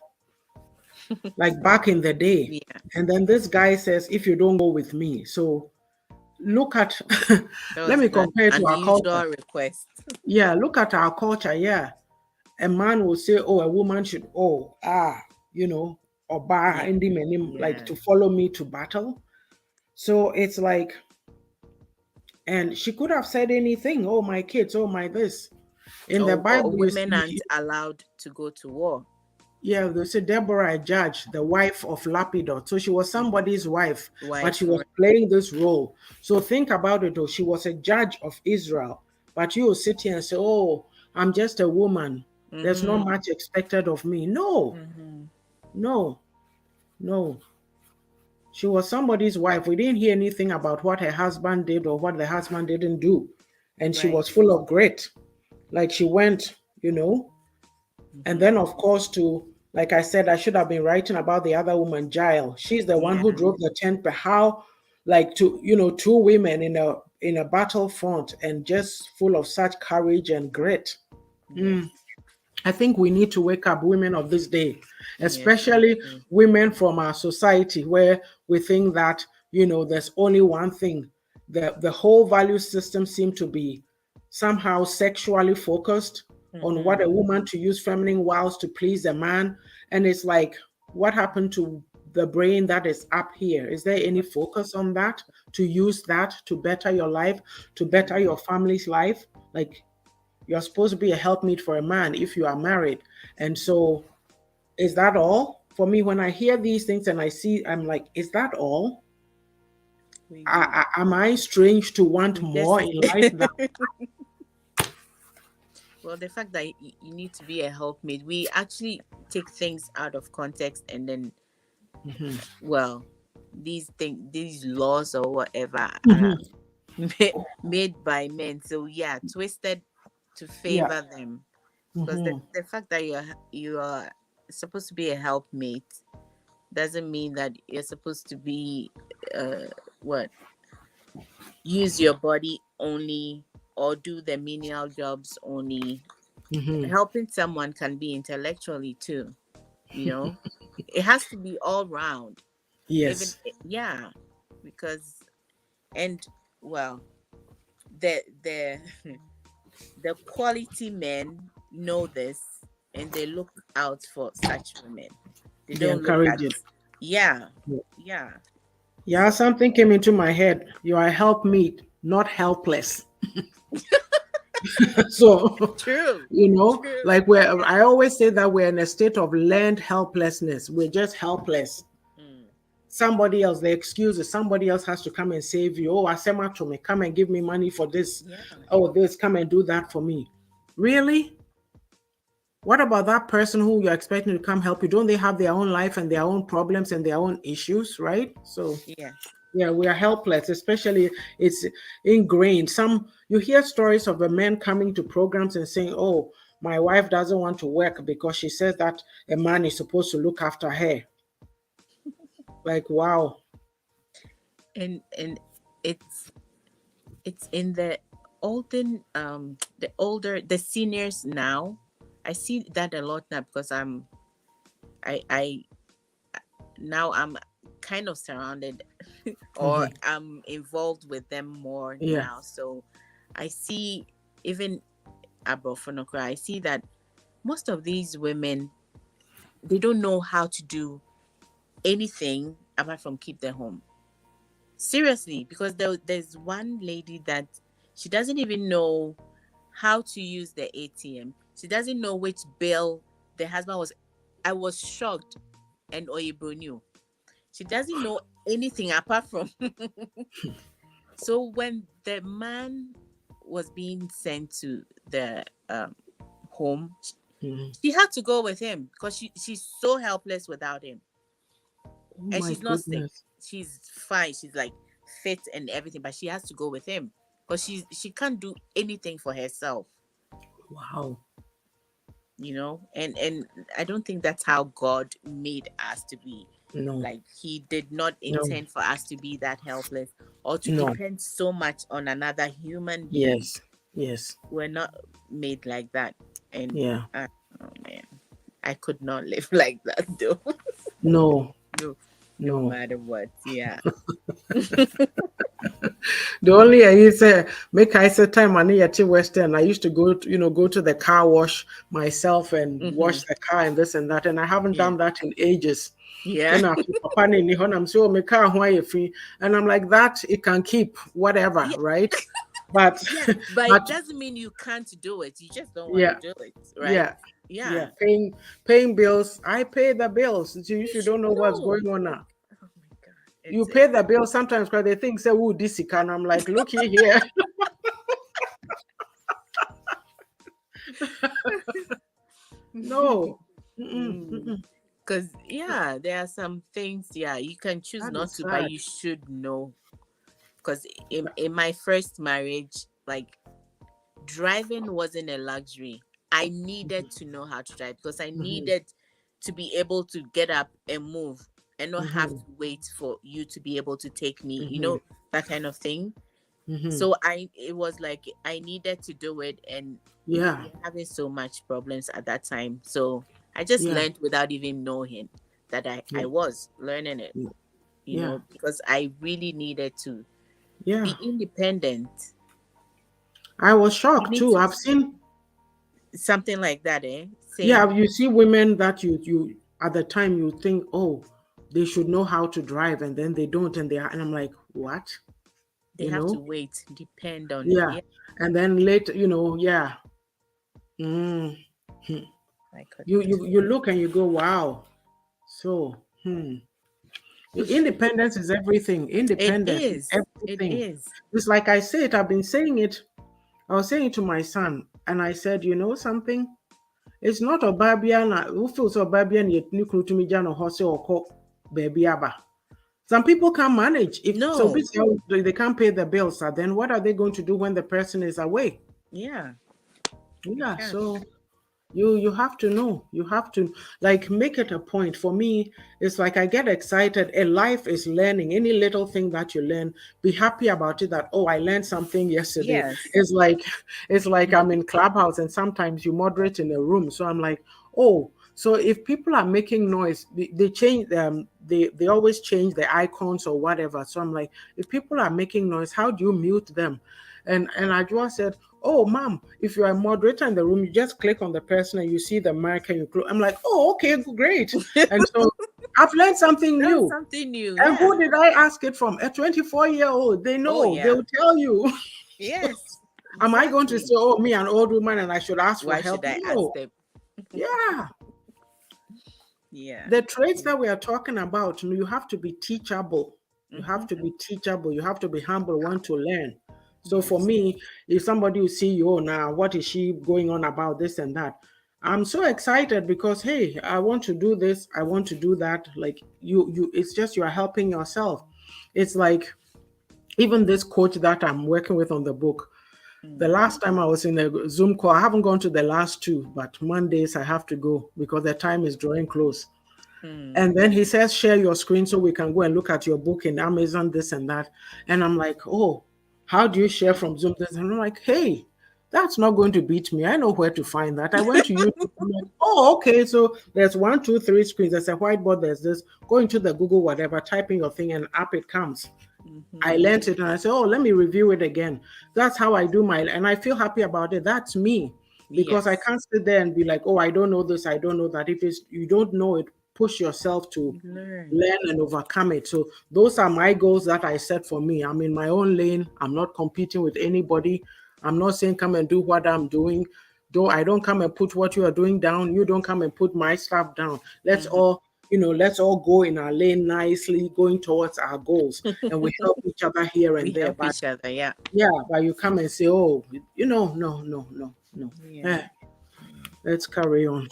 like back in the day. Yeah, And then this guy says, if you don't go with me. So look at, that let was me an compare to our culture. unusual request. Yeah, look at our culture. Yeah. A man will say, oh, a woman should, or bar Yeah, and him like yeah, to follow me to battle. So it's like And she could have said anything. Oh, my kids. Oh, my this. In the Or Bible, women aren't allowed to go to war. yeah, they say Deborah, a judge, the wife of Lapidot. So she was somebody's wife, but she Wife, was right? playing this role. So think about it though. She was a judge of Israel, but you will sit here and say, oh, I'm just a woman. There's not Mm-hmm. much expected of me. No, Mm-hmm. no, no. She was somebody's wife. We didn't hear anything about what her husband did or what the husband didn't do. And she Right. was full of grit. Like she went, you know, and Mm-hmm. then, of course, to like I said, I should have been writing about the other woman, Jael. She's the one Yeah. who drove the tent, but how, like, to two women in a battlefront and just full of such courage and grit. Yes. I think we need to wake up, women of this day, Yes. I especially agree. women from our society where we think that, there's only one thing. The whole value system seems to be somehow sexually focused on what Mm-hmm. a woman to use feminine wiles to please a man. And it's like, what happened to the brain that is up here? Is there any focus on that to use that to better your life, to better your family's life? Like, you're supposed to be a helpmeet for a man if you are married. And so, is that all? For me, when I hear these things and I see, I'm like, is that all? Am I strange to want We more just in life? That well, the fact that you need to be a helpmate, we actually take things out of context and then, Mhm. well, these laws or whatever are Mhm. made by men. So yeah, twisted to Yeah. favor them. Because Mhm. the fact that you are supposed to be a helpmate doesn't mean that you're supposed to be what use your body only or do the menial jobs only. Mhm. Helping someone can be intellectually too, you know. It has to be all round. Even Yes. yeah, because and well, the the quality men know this and they look out for such women. They They don't look encourage at it. yeah, Yeah. yeah. Yeah, So something came into my head. You are a helpmeet, not helpless. So, true, true. like I always say that we're in a state of learned helplessness. We're just helpless. Mm, Somebody else, the excuse is somebody else has to come and save you. Oh, Asema to me, come and give me money for this. yeah. Oh, this, come and do that for me. Really? What about that person who you're expecting to come help you? Don't they have their own life and their own problems and their own issues, right? So, Yes. yeah, we are helpless, especially it's ingrained. Some you hear stories of a man coming to programs and saying, oh, my wife doesn't want to work because she says that a man is supposed to look after her. Like, wow. And it's in the seniors now. I see that a lot now because I now I'm kind of surrounded or Mhm. I'm involved with them more Yeah. now. So I see even Abrofonokra, I see that most of these women they don't know how to do anything apart from keep their home. Seriously, because there's one lady that she doesn't even know how to use the ATM. She doesn't know which bill the husband was. I was shocked and Oyebro knew. She doesn't know anything apart from. So when the man was being sent to the home, Mhm. she had to go with him because she's so helpless without him. Oh And my she's not sick. goodness. She's fine. She's like fit and everything, but she has to go with him because she can't do anything for herself, Wow. you know. And I don't think that's how God made us to be. No, Like He did not no, intend for us to be that helpless or to no. depend so much on another human being. Yes. Yes. We're not made like that. And Yeah. oh man, I could not live like that though. No, No, no no. matter what. Yeah. The only I used to make I said time money at Western. I used to go to the car wash myself and Mm-hmm. wash the car and this and that. And I haven't Yeah. done that in ages. Yeah. And after papa ni hɔ nam so me car ho ayɛ free, and I'm like that it can keep whatever, Yeah. right? But Yeah. But it but doesn't mean you can't do it. You just don't want to yeah, do it, right? yeah, yeah, Yeah. paying bills. I pay the bills. So You if you should don't know what's know. going on now, Like, oh my God. you pay It's the bill sometimes because they think say, "Oh, this can." I'm like, looky here. No. Mm-mm, mm-mm. because yeah, there are some things, yeah, you can choose That not is to, but sad. you should know. Because in my first marriage, like driving wasn't a luxury. I needed to know how to drive because I Mm-hmm, needed to be able to get up and move and not have mm-hmm, to wait for you to be able to take me, mm-hmm, that kind of thing. mm-hmm. So it was like I needed to do it, and we Yeah, were having so much problems at that time. So I just yeah, learned without even knowing that I yeah, was learning it, yeah, yeah, because I really needed to yeah. be independent. I was You shocked need too. to, I've seen, something like that, eh? yeah, Same. you see women that you at the time you think, oh, they should know how to drive, and then they don't, and they are, and I'm like, what? They You have to know? wait, depend on, Yeah, yeah, and then later, yeah. Mm. Hmm. I You couldn't. you you look and you go, wow. So, independence is everything. It Independence is is. It everything. is. It's like I say it. I've been saying it. I was saying it to my son, and I said, you know something? It's not a babiana who feels a babian yet nukrutumi horse or baby abba. Some people can't manage. If so, No. they can't pay the bills. Then what are they going to do when the person is away? Yeah, you Yeah, can't. so you have to know. You have to like make it a point. For me, it's like I get excited. A life is learning. Any little thing that you learn, be happy about it. That, oh, I learned something yesterday. Yes. It's like I'm in clubhouse and sometimes you moderate in a room. So I'm like, oh, so if people are making noise, they change they always change the icons or whatever. So I'm like, if people are making noise, how do you mute them? And Ajua said, oh, mom, if you're a moderator in the room, you just click on the person and you see the mic and you close. I'm like, oh, okay, great. And so I've learned something That's new. something new. And Yeah. who did I ask it from? A 24-year-old. They Oh, know, yeah. they'll tell you. Yes. Am I going to Exactly. say, oh, me, an old woman, and I should ask for Why help? should I ask No. them? Yeah. Yeah. The traits that we are talking about, you have to be teachable. You Mm-hmm. have to be teachable. You have to be humble, want to learn. So for Yes. me, if somebody will see you, oh, now what is she going on about this and that? I'm so excited because hey, I want to do this, I want to do that. Like it's just you are helping yourself. It's like even this coach that I'm working with on the book. The Mm. last time I was in a Zoom call, I haven't gone to the last two, but Mondays I have to go because the time is drawing close. Mm. And then he says, share your screen so we can go and look at your book in Amazon, this and that. And I'm like, oh, how do you share from Zoom? This? And I'm like, hey, that's not going to beat me. I know where to find that. I went to YouTube. I'm like, oh, okay. So there's 1, 2, 3 screens. There's a whiteboard. There's this. Go into the Google, whatever, type in your thing, and up it comes. I Mm-hmm. learned it and I said, oh, let me review it again. That's how I do and I feel happy about it. That's me. Because I Yes. can't sit there and be like, oh, I don't know this, I don't know that. If it's you don't know it, push yourself to Learn. learn and overcome it. So those are my goals that I set for me. I'm in my own lane. I'm not competing with anybody. I'm not saying come and do what I'm doing. Though I don't come and put what you are doing down. You don't come and put my stuff down. Mm-hmm. Let's all go in our lane nicely, going towards our goals, and we help each other here We and there. help But each other. Yeah. yeah, but you come and say, oh, no, no, no, no. Yeah. Eh, let's carry on.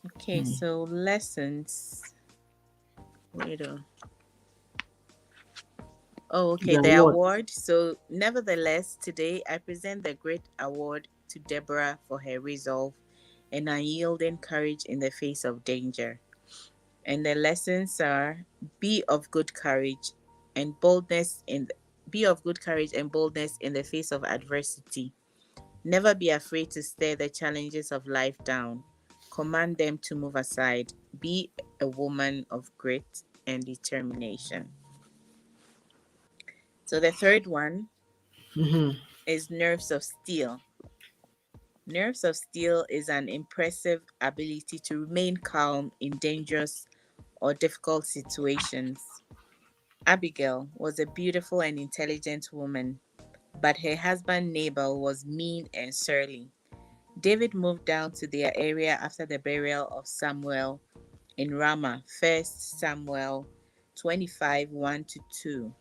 Okay. So lessons. Wait. Oh, okay. The The award. award. So, nevertheless, today I present the great award to Deborah for her resolve and unyielding courage in the face of danger. And the lessons are: be of good courage and boldness in be of good courage and boldness in the face of adversity. Never be afraid to stare the challenges of life down. Command them to move aside. Be a woman of grit and determination. So the third one Mhm. is nerves of steel. Nerves of steel is an impressive ability to remain calm in dangerous or difficult situations. Abigail was a beautiful and intelligent woman, but her husband Nabal was mean and surly. David moved down to their area after the burial of Samuel in Ramah, 1 Samuel 25 1 to 2.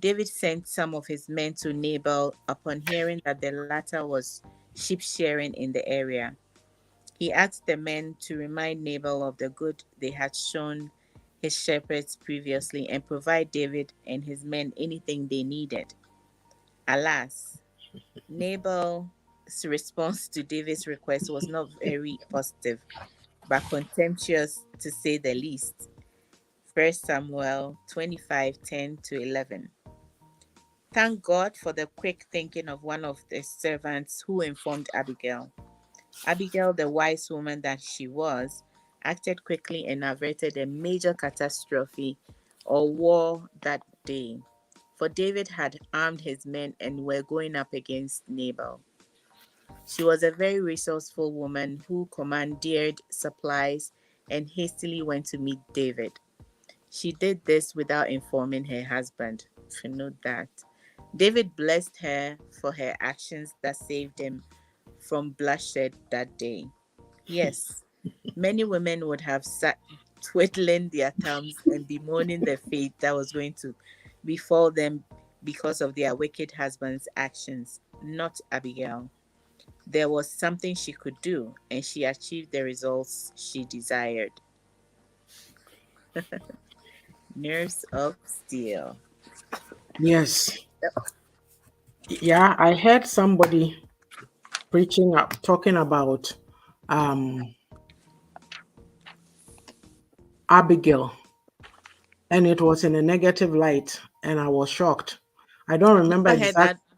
David sent some of his men to Nabal upon hearing that the latter was sheep shearing in the area. He asked the men to remind Nabal of the good they had shown his shepherds previously and provide David and his men anything they needed. Alas, Nabal's response to David's request was not very positive, but contemptuous to say the least. 1 Samuel 25:10 to 11. Thank God for the quick thinking of one of the servants who informed Abigail. Abigail, the wise woman that she was, acted quickly and averted a major catastrophe or war that day. For David had armed his men and were going up against Nabal. She was a very resourceful woman who commandeered supplies and hastily went to meet David. She did this without informing her husband. Note that. David blessed her for her actions that saved him from bloodshed that day. Yes, many women would have sat twiddling their thumbs and bemoaning the fate that was going to befall them because of their wicked husband's actions. Not Abigail. There was something she could do, and she achieved the results she desired. Nerves of steel. Yes. Yeah, I heard somebody preaching up, talking about um, Abigail, and it was in a negative light, and I was shocked. I don't I've remember never heard exact. that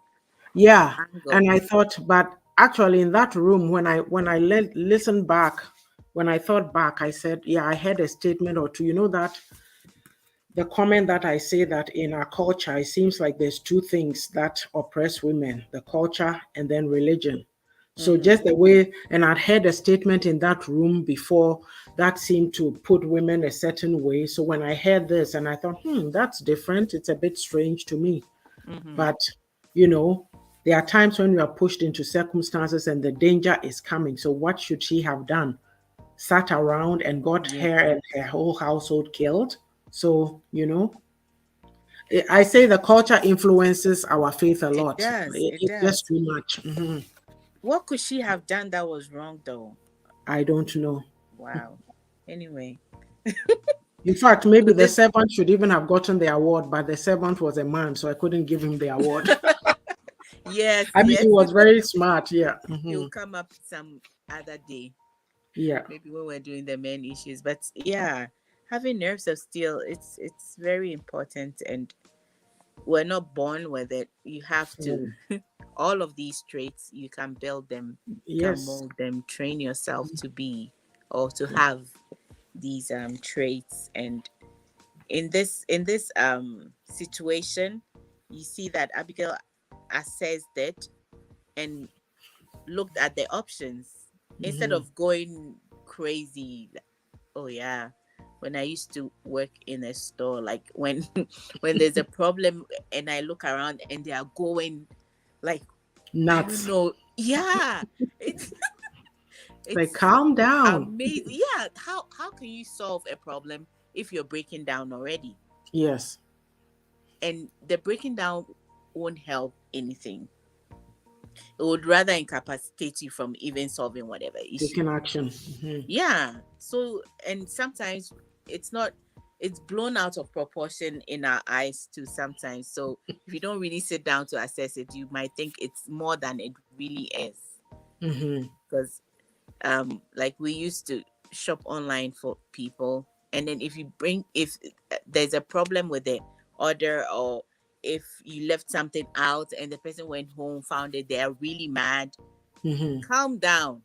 Yeah, and angle. I thought, but actually, in that room, when I listened back, when I thought back, I said, yeah, I heard a statement or two. You know that the comment that I say that in our culture, it seems like there's two things that oppress women: the culture and then religion. So Mm-hmm. just the way, and I'd heard a statement in that room before that seemed to put women a certain way. So when I heard this, and I thought, that's different. It's a bit strange to me. Mm-hmm. But you know, there are times when you are pushed into circumstances and the danger is coming. So what should she have done? Sat around and got Yeah, her and her whole household killed? So, I say the culture influences our faith a it lot. does. It It's just does. too much. What could she have done that was wrong, though? I don't know. Wow. Anyway, In fact, maybe so the this, servant should even have gotten the award, but the servant was a man, so I couldn't give him the award. yes, I mean, he yes, was very smart. Yeah. you'll come up some other day, Yeah. maybe when we're doing the main issues. But yeah, having nerves of steel, it's very important, and we're not born with it. You have to. Mm. All of these traits, you can build them, you can Yes. mold them, train yourself to be or to have these traits. And in this situation, you see that Abigail assessed it and looked at the options instead Mhm. of going crazy. Oh yeah, when I used to work in a store, like when when there's a problem and I look around and they are going like, I don't Nuts. know. Yeah, it's Like, it's calm down. amazing. Yeah, how can you solve a problem if you're breaking down already? Yes. And the breaking down won't help anything. It would rather incapacitate you from even solving whatever issue. Taking action. Yeah. So, and sometimes it's not, it's blown out of proportion in our eyes too sometimes. So if you don't really sit down to assess it, you might think it's more than it really is. Hmm. Because like we used to shop online for people, and then if there's a problem with the order, or if you left something out and the person went home, found it, they are really mad. Hmm. Calm down.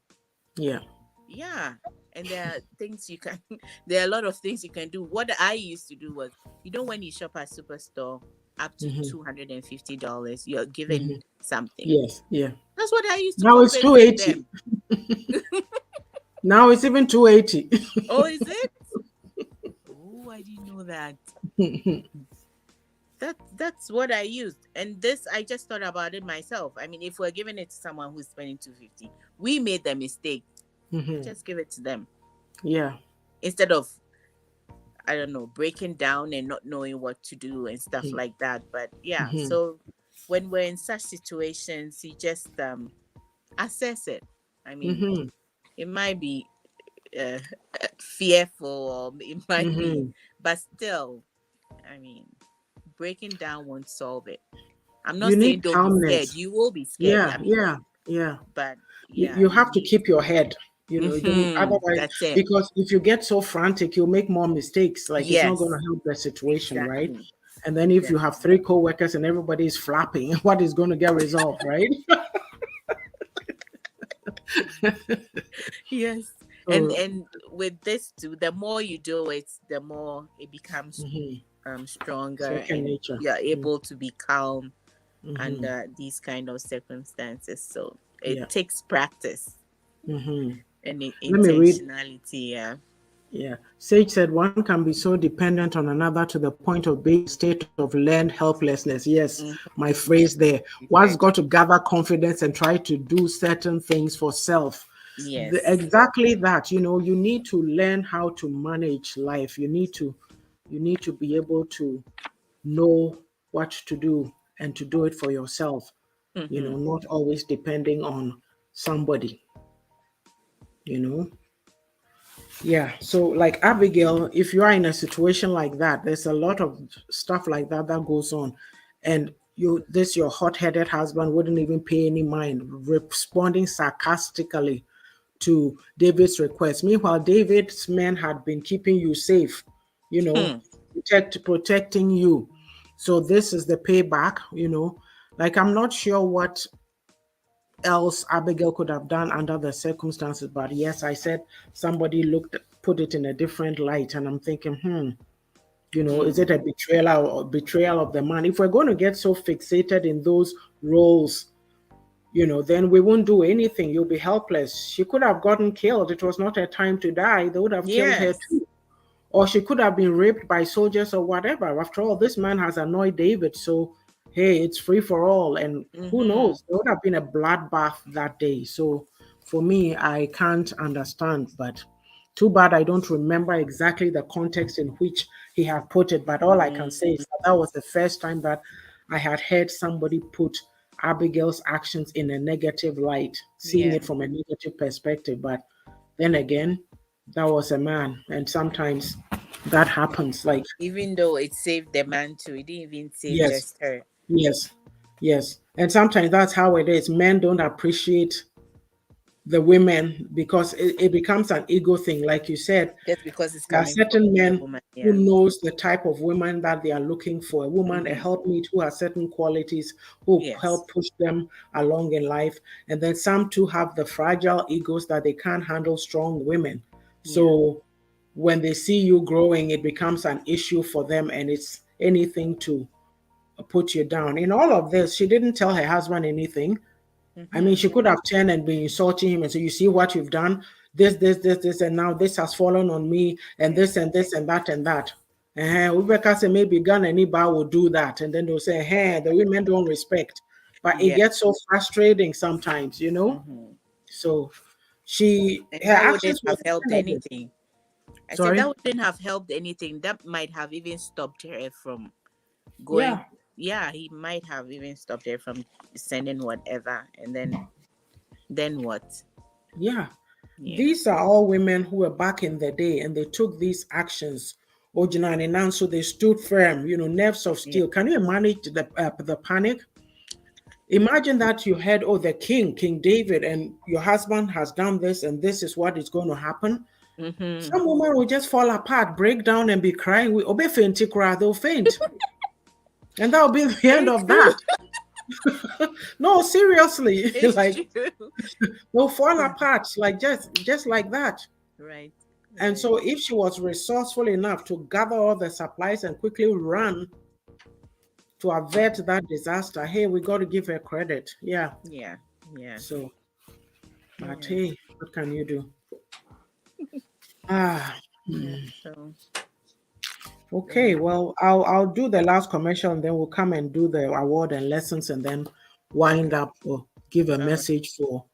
Yeah. Yeah. And there are things you can there are a lot of things you can do. What I used to do was, when you shop at superstore, up to $250, you're given something. Yes, yeah. That's what I used to Now it's compensate 280. them. Now it's even 280. Oh, is it? Oh, I didn't know that. That's what I used. And this, I just thought about it myself. I mean, if we're giving it to someone who's spending 250, we made the mistake. Just give it to them. Yeah. Instead of, I don't know, breaking down and not knowing what to do and stuff like that. But yeah, so when we're in such situations, you just assess it. I mean, it might be uh, fearful, or it might be, but still, I mean, breaking down won't solve it. I'm not You saying need don't be scared. calmness. You will be scared. Yeah, I mean, yeah, yeah. but You, yeah, you you have to need. keep your head, don't otherwise, That's it. because if you get so frantic, you'll make more mistakes. Like it's not going to Yes, help the situation, right? exactly. And then if you have three co-workers and everybody is flapping, what is going to get resolved, right? Yes, and So, with this too, the more you do it, the more it becomes stronger, second and nature. you're able to be calm Mm-hmm. under these kind of circumstances. So Yeah. it takes practice Mm-hmm. and Let me read. intentionality. Yeah. Yeah. Sage said one can be so dependent on another to the point of being in a state of learned helplessness. Yes, my phrase there. One's got to gather confidence and try to do certain things for self. Yes. Exactly that. You need to learn how to manage life. You need to be able to know what to do and to do it for yourself. Not always depending on somebody, you know. Yeah, so like Abigail, if you are in a situation like that, there's a lot of stuff like that that goes on, and your hot-headed husband wouldn't even pay any mind, responding sarcastically to David's request. Meanwhile, David's men had been keeping you safe, protecting you. So this is the payback. Like I'm not sure what else Abigail could have done under the circumstances. But yes, I said somebody put it in a different light, and I'm thinking, is it a betrayal of the man? If we're going to get so fixated in those roles, then we won't do anything. You'll be helpless. She could have gotten killed. It was not her time to die. They would have killed her Yes. too. Or she could have been raped by soldiers or whatever. After all, this man has annoyed David, so hey, it's free for all. And who knows? There would have been a bloodbath that day. So for me, I can't understand. But too bad I don't remember exactly the context in which he had put it. But all I can say is that was the first time that I had heard somebody put Abigail's actions in a negative light, seeing Yeah. it from a negative perspective. But then again, that was a man, and sometimes that happens. Like, Even though it saved the man too, it didn't even save yes, just her. yes, yes. And sometimes that's how it is. Men don't appreciate the women because it becomes an ego thing. Like you said, Just because it's there are coming from certain the men woman. who Yeah. knows the type of woman that they are looking for. A woman, a helpmeet who has certain qualities, who Yes. help push them along in life. And then some too have the fragile egos that they can't handle strong women. Yeah. So when they see you growing, it becomes an issue for them, and it's anything to put you down. In all of this, she didn't tell her husband anything. I mean, she could have turned and been insulting him and say, "You see what you've done? This, and now this has fallen on me, and this, and this, and that, and that." Rebecca said maybe Ghana anybody will do that. And then they'll say, hey, the women don't respect. But it Yeah. gets so frustrating sometimes. So And her that wouldn't actions were have helped terrible. anything. I said that Sorry? wouldn't have helped anything. That might have even stopped her from going. Yeah, Yeah, he might have even stopped her from sending whatever. And then what? yeah. Yeah. These are all women who were back in the day and they took these actions. Ojina and Nanso, they stood firm, nerves of Yeah. steel. Can you manage the panic? Imagine that you heard, oh, the King David, and your husband has done this, and this is what is going to happen. Some women will just fall apart, break down, and be crying. We obey fainty cry, they'll faint. And that'll be the end It's of true. that. No, seriously. It's Like true. they'll fall apart, like just like that. Right. And Right. so if she was resourceful enough to gather all the supplies and quickly run to avert that disaster. Hey, we got to give her credit. Yeah. Yeah. Yeah. So, but Yeah. hey, what can you do? Ah, Yeah. So okay. um, Well, I'll do the last commercial and then we'll come and do the award and lessons and then wind up or give a all message for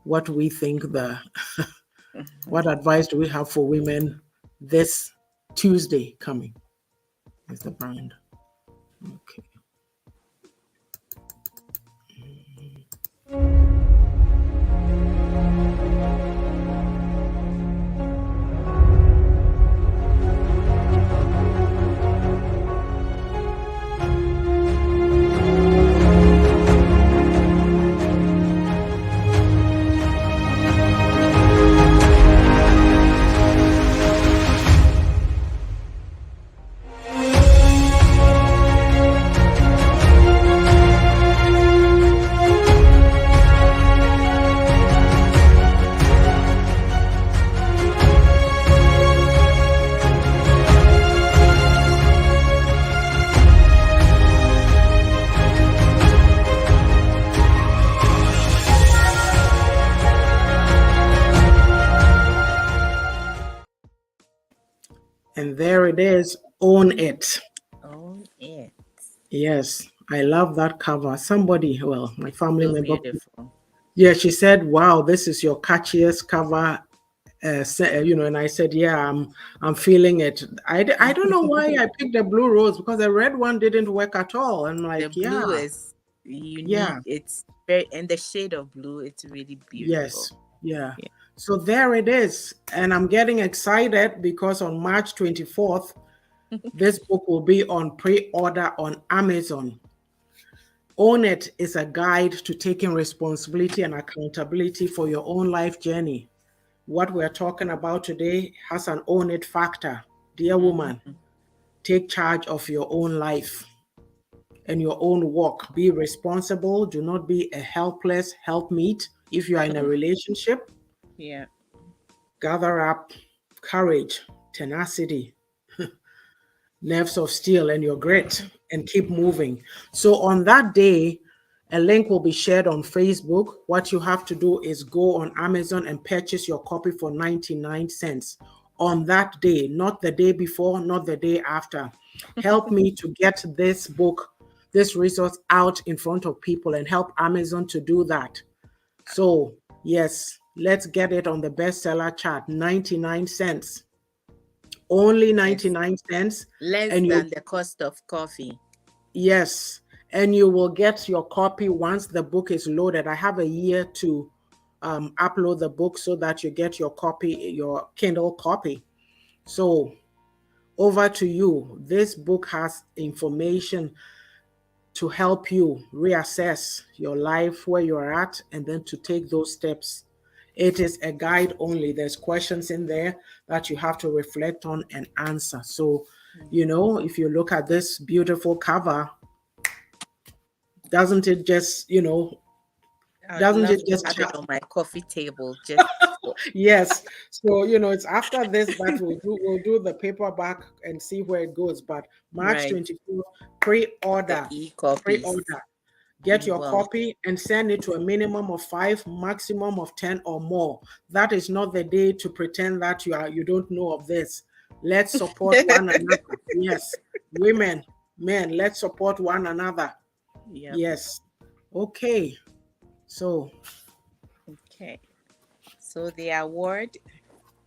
what we think the what right. advice do we have for women this Tuesday coming? Is the brand. Okay. And there it is. Own it. Own it. Yes, I love that cover. Somebody, well, my family So member, beautiful. yeah, she said, "Wow, this is your catchiest cover." And I said, "Yeah, I'm feeling it." I don't know why I picked the blue rose because the red one didn't work at all. I'm The like, blue "Yeah, is unique. yeah, It's very, and the shade of blue, it's really beautiful. yes, yeah." Yeah. So there it is, and I'm getting excited because on March 24th, this book will be on pre-order on Amazon. Own It is a guide to taking responsibility and accountability for your own life journey. What we're talking about today has an own it factor. Dear woman, Mhm. take charge of your own life and your own walk. Be responsible. Do not be a helpless helpmeet. If you are in a relationship, Yeah. gather up courage, tenacity, nerves of steel, and your grit, and keep moving. So on that day, a link will be shared on Facebook. What you have to do is go on Amazon and purchase your copy for 99 cents on that day, not the day before, not the day after. Help me to get this book, this resource out in front of people and help Amazon to do that. So, yes, let's get it on the bestseller chart. 99 cents. Only Yes. 99 cents. Less And you than the cost of coffee. Yes, and you will get your copy once the book is loaded. I have a year to upload the book so that you get your copy, your Kindle copy. So over to you. This book has information to help you reassess your life, where you're at, and then to take those steps. It is a guide only. There's questions in there that you have to reflect on and answer. So, if you look at this beautiful cover, doesn't it just I'd doesn't love it to just have it on my coffee table just for. yes, so it's after this that we'll do the paperback and see where it goes, but March Right. 24th, The pre-order e-copies. pre-order get You your will. copy and send it to a minimum of 5, maximum of 10 or more. That is not the day to pretend that you don't know of this. Let's support one another. Yes, women, men, let's support one another. Yep. Yes. Okay. So, Okay. So the award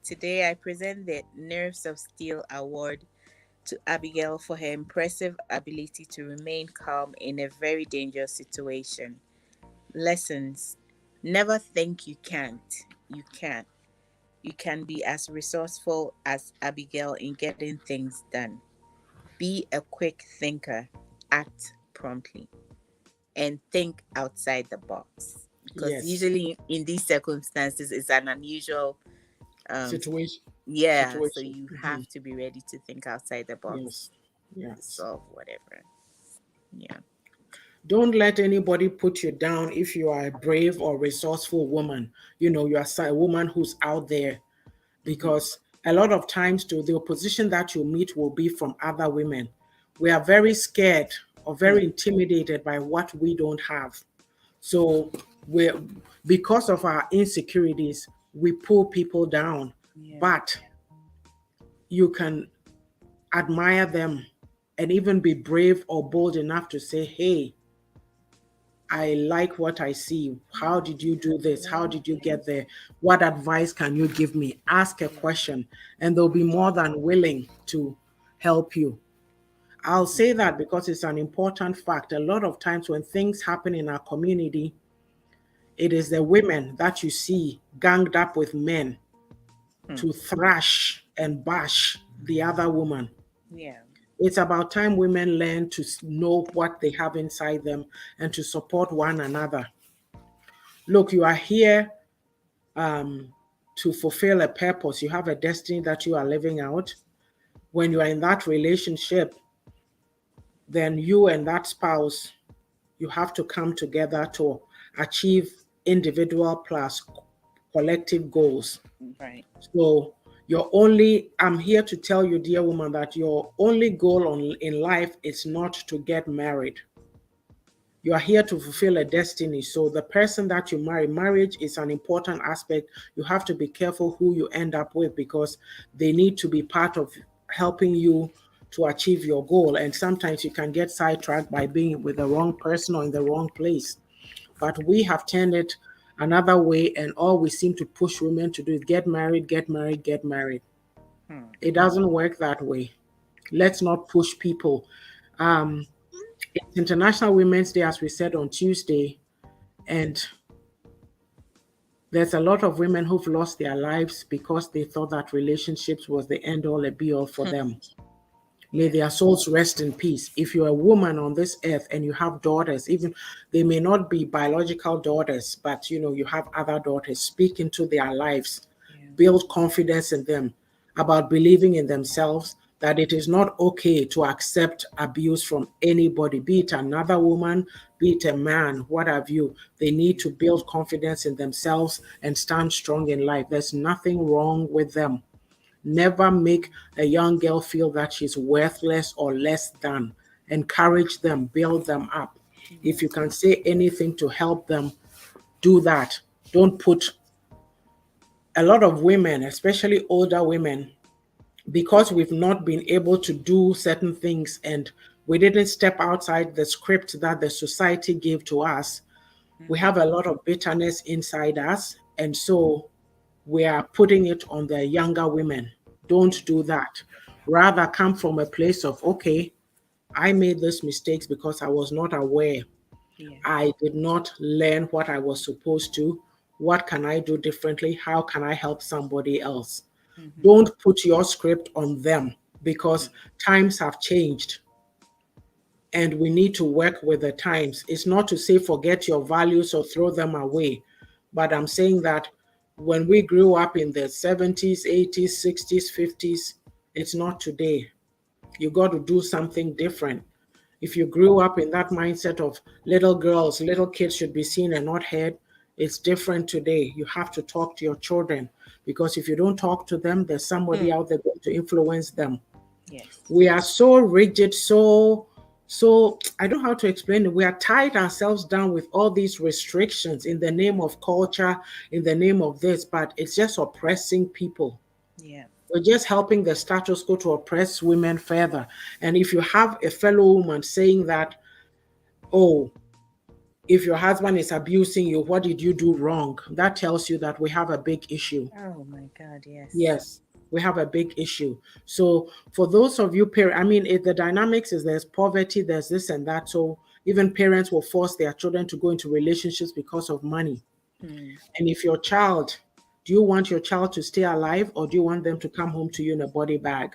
today, I present the Nerves of Steel Award to Abigail for her impressive ability to remain calm in a very dangerous situation. Lessons: never think you can't. You can. You can be as resourceful as Abigail in getting things done. Be a quick thinker. Act promptly. And think outside the box. Because yes. usually in these circumstances, it's an unusual, um, Situation. yeah. So Situation. you Mhm. have to be ready to think outside the box Yes. to Yes. solve whatever. Yeah. Don't let anybody put you down if you are a brave or resourceful woman. You are a woman who's out there, Hmm. because a lot of times too, the opposition that you meet will be from other women. We are very scared or very intimidated by what we don't have. So we're because of our insecurities, we pull people down. Yeah. But you can admire them and even be brave or bold enough to say, hey, I like what I see. How did you do this? How did you get there? What advice can you give me? Ask a question, and they'll be more than willing to help you. I'll say that because it's an important fact. A lot of times when things happen in our community, it is the women that you see ganged up with men to thrash and bash the other woman. Yeah. It's about time women learn to know what they have inside them and to support one another. Look, you are here to fulfill a purpose. You have a destiny that you are living out. When you are in that relationship, then you and that spouse, you have to come together to achieve individual plus collective goals. Right. So I'm here to tell you, dear woman, that your only goal in life is not to get married. You are here to fulfill a destiny. So the person that you marry, marriage is an important aspect. You have to be careful who you end up with because they need to be part of helping you to achieve your goal. And sometimes you can get sidetracked by being with the wrong person or in the wrong place. But we have turned it another way, and all we seem to push women to do is get married, get married, get married. It doesn't work that way. Let's not push people. It's International Women's Day, as we said on Tuesday, and there's a lot of women who've lost their lives because they thought that relationships was the end all and be all for them. May their souls rest in peace. If you're a woman on this earth and you have daughters, even they may not be biological daughters, but you have other daughters, speak into their lives, build confidence in them about believing in themselves, that it is not okay to accept abuse from anybody, be it another woman, be it a man, what have you. They need to build confidence in themselves and stand strong in life. There's nothing wrong with them. Never make a young girl feel that she's worthless or less than. Encourage them, build them up. If you can say anything to help them, do that. Don't put a lot of women, especially older women, because we've not been able to do certain things and we didn't step outside the script that the society gave to us, we have a lot of bitterness inside us. And so we are putting it on the younger women. Don't do that. Rather come from a place of, okay, I made these mistakes because I was not aware. Yeah. I did not learn what I was supposed to. What can I do differently? How can I help somebody else? Don't put your script on them because times have changed and we need to work with the times. It's not to say forget your values or throw them away, but I'm saying that when we grew up in the 70s, 80s, 60s, 50s, it's not today. You got to do something different. If you grew up in that mindset of little girls, little kids should be seen and not heard, it's different today. You have to talk to your children because if you don't talk to them, there's somebody out there going to influence them. Yes. We are so rigid, so I don't know how to explain it. We are tied ourselves down with all these restrictions in the name of culture, in the name of this, but it's just oppressing people. Yeah. We're just helping the status quo to oppress women further. And if you have a fellow woman saying that, oh, if your husband is abusing you, what did you do wrong? That tells you that we have a big issue. Oh my God, yes. Yes, we have a big issue. So for those of you parents, the dynamics is there's poverty, there's this and that. So even parents will force their children to go into relationships because of money. And if your child, do you want your child to stay alive or do you want them to come home to you in a body bag?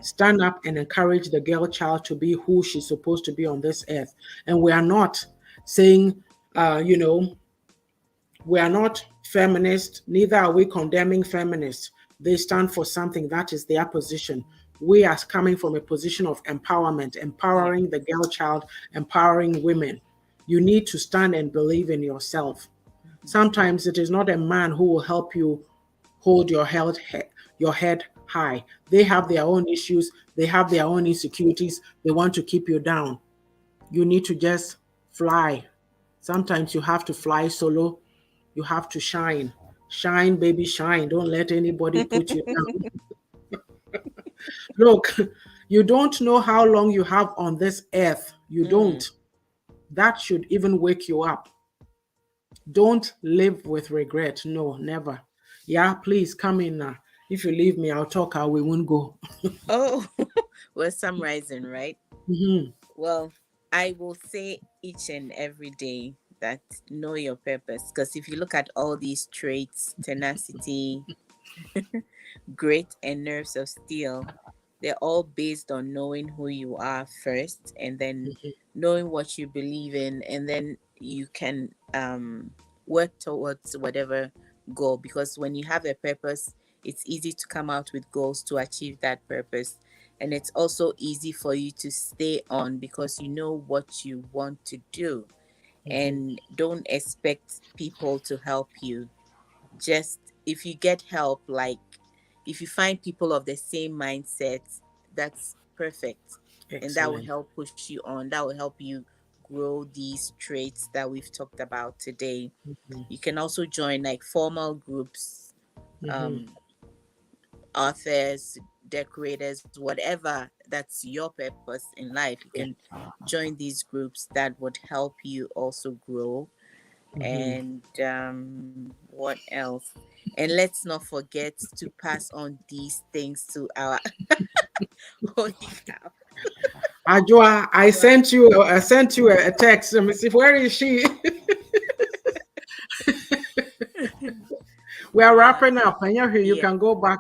Stand up and encourage the girl child to be who she's supposed to be on this earth. And we are not saying, we are not feminists, neither are we condemning feminists. They stand for something that is their position. We are coming from a position of empowerment, empowering the girl child, empowering women. You need to stand and believe in yourself. Sometimes it is not a man who will help you hold your head high. They have their own issues. They have their own insecurities. They want to keep you down. You need to just fly. Sometimes you have to fly solo. You have to shine. Shine, baby, shine. Don't let anybody put you down. Look, you don't know how long you have on this earth. You Mm. don't. That should even wake you up. Don't live with regret. No, never. Yeah, please come in now. If you leave me, I'll talk. We won't go. Oh, we're summarizing, right? Mhm, Well, I will say each and every day that know your purpose. Because if you look at all these traits, tenacity, grit, and nerves of steel, they're all based on knowing who you are first, and then mhm, knowing what you believe in, and then you can work towards whatever goal. Because when you have a purpose, it's easy to come out with goals to achieve that purpose. And it's also easy for you to stay on because you know what you want to do, mhm. and don't expect people to help you. Just if you get help, like if you find people of the same mindset, that's perfect. And that will Excellent. help push you on. That will help you grow these traits that we've talked about today. Mhm, You can also join like formal groups, mhm. um, authors, decorators, whatever that's your purpose in life. You Yeah. can join these groups that would help you also grow. Mhm. And what else? And let's not forget to pass on these things to our holy cow. Ajua, What? I sent you a text. Let me see. Where is she? We are Yeah, wrapping up. And you yeah. can go back.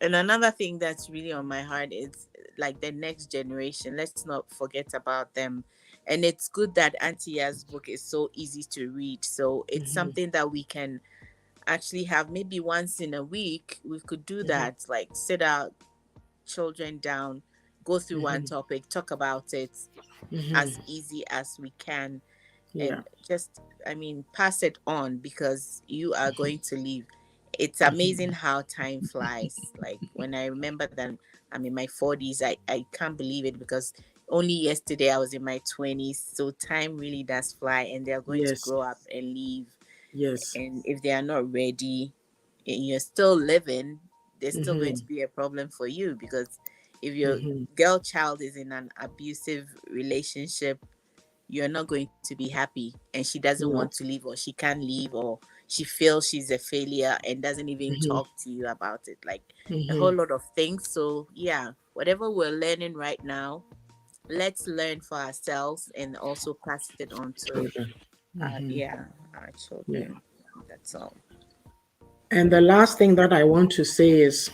And another thing that's really on my heart is like the next generation. Let's not forget about them. And it's good that Auntie'S book is so easy to read. So it's Mhm, something that we can actually have maybe once in a week. We could do mhm, that, like sit our children down, go through one mhm, topic, talk about it mhm. as easy as we can, Yeah. and just, I mean, pass it on because you are going to leave. It's Mhm. amazing how time flies. Like when I remember that I'm in my 40s, I can't believe it because only yesterday I was in my 20s. So time really does fly, and they're going to Yes. grow up and leave. Yes. And if they are not ready and you're still living, there's still going to Mhm, be a problem for you. Because if your mhm. girl child is in an abusive relationship, you're not going to be happy, and she doesn't want No. to leave, or she can't leave, or she feels she's a failure and doesn't even Mhm, talk to you about it, like a whole mhm. lot of things. So yeah, whatever we're learning right now, let's learn for ourselves and also pass it on to Children. Mhm. yeah, our Yeah. children. That's all. And the last thing that I want to say is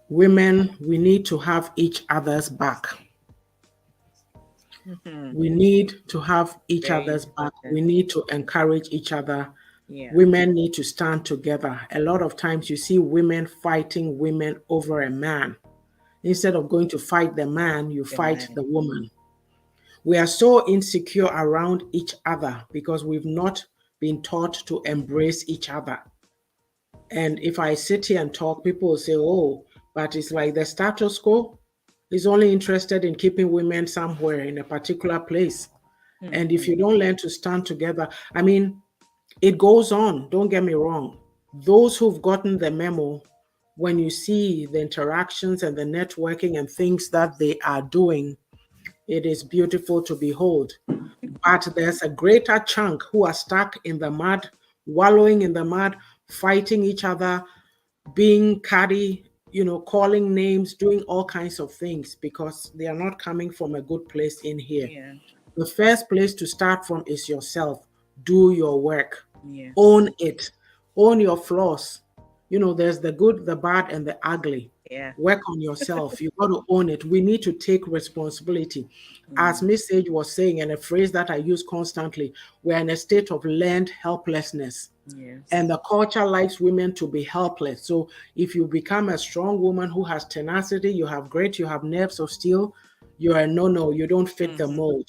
women, we need to have each other's back. Hmm. We need to have each Very other's back. We important. need to encourage each other. Yeah. Women need to stand together. A lot of times you see women fighting women over a man. Instead of going to fight the man, you The fight man. the woman. We are so insecure around each other because we've not been taught to embrace each other. And if I sit here and talk, people will say, oh, but it's like the status quo is only interested in keeping women somewhere in a particular place. And if you Hmm. don't learn to stand together, I mean, it goes on, don't get me wrong. Those who've gotten the memo, when you see the interactions and the networking and things that they are doing, it is beautiful to behold. But there's a greater chunk who are stuck in the mud, wallowing in the mud, fighting each other, being catty, calling names, doing all kinds of things because they are not coming from a good place in here. Yeah. The first place to start from is yourself. Do your work, Yes. own it, own your flaws. There's the good, the bad, and the ugly. Yeah. Work on yourself. You got to own it. We need to take responsibility. As Mm. Miss Sage was saying, and a phrase that I use constantly, we're in a state of learned helplessness. And Yes. the culture likes women to be helpless. So if you become a strong woman who has tenacity, you have grit, you have nerves of steel, you're a no, you don't fit the Mm. mold.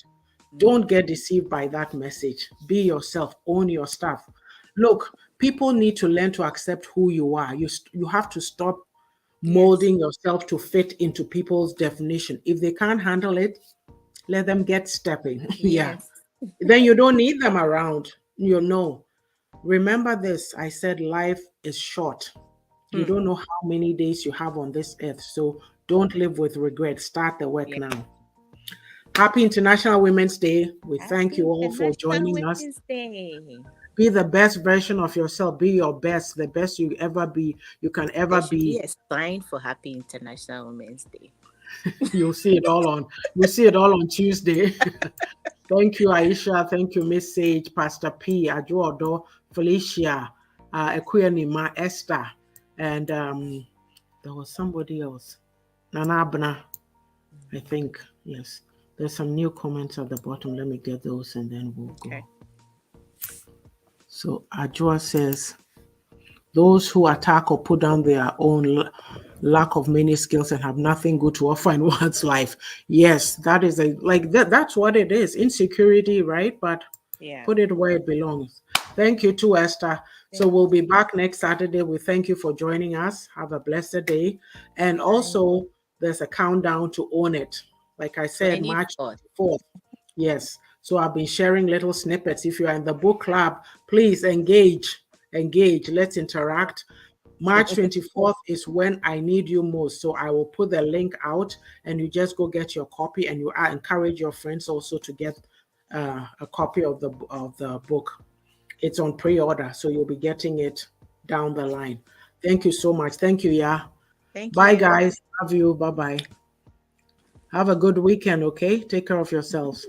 Mm. Don't get deceived by that message. Be yourself, own your stuff. Look, people need to learn to accept who you are. You have to stop Yes. molding yourself to fit into people's definition. If they can't handle it, Let them get stepping. Yeah. Yes. Then you don't need them around. You know. Remember this. I said life is short. You Hmm. don't know how many days you have on this earth. So don't live with regret. Start the work Yeah. now. Happy International Women's Day. We thank Happy you all for International joining us. Women's Day. Be the best version of yourself. Be your best, the best you ever be, you can There ever should be be. a sign for Happy International Women's Day. You'll see it all on you'll see it all on Tuesday. Thank you, Aisha. Thank you, Miss Sage, Pastor P, Ajuodo, Felicia, Ekuyanima, Esther, and there was somebody else. Nana Abna, I think. Yes. There's some new comments at the bottom. Let me get those and then we'll Okay. go. So Ajua says, those who attack or put down their own lack of many skills and have nothing good to offer in one's life. Yes, that is that's what it is. Insecurity, right? But Yeah. put it where it belongs. Thank you too, Esther. So Thank we'll be you. back next Saturday. We thank you for joining us. Have a blessed day. And Bye. also, there's a countdown to own it. Like I said, March 24th. 4th. Yes. So I've been sharing little snippets. If you are in the book club, please engage. Engage. Let's interact. March 24th is when I need you most. So I will put the link out and you just go get your copy, and you encourage your friends also to get a copy of the book. It's on pre-order, so you'll be getting it down the line. Thank you so much. Thank you, yeah. Thank Bye, you. guys. Love you. Bye-bye. Have a good weekend, okay? Take care of yourselves.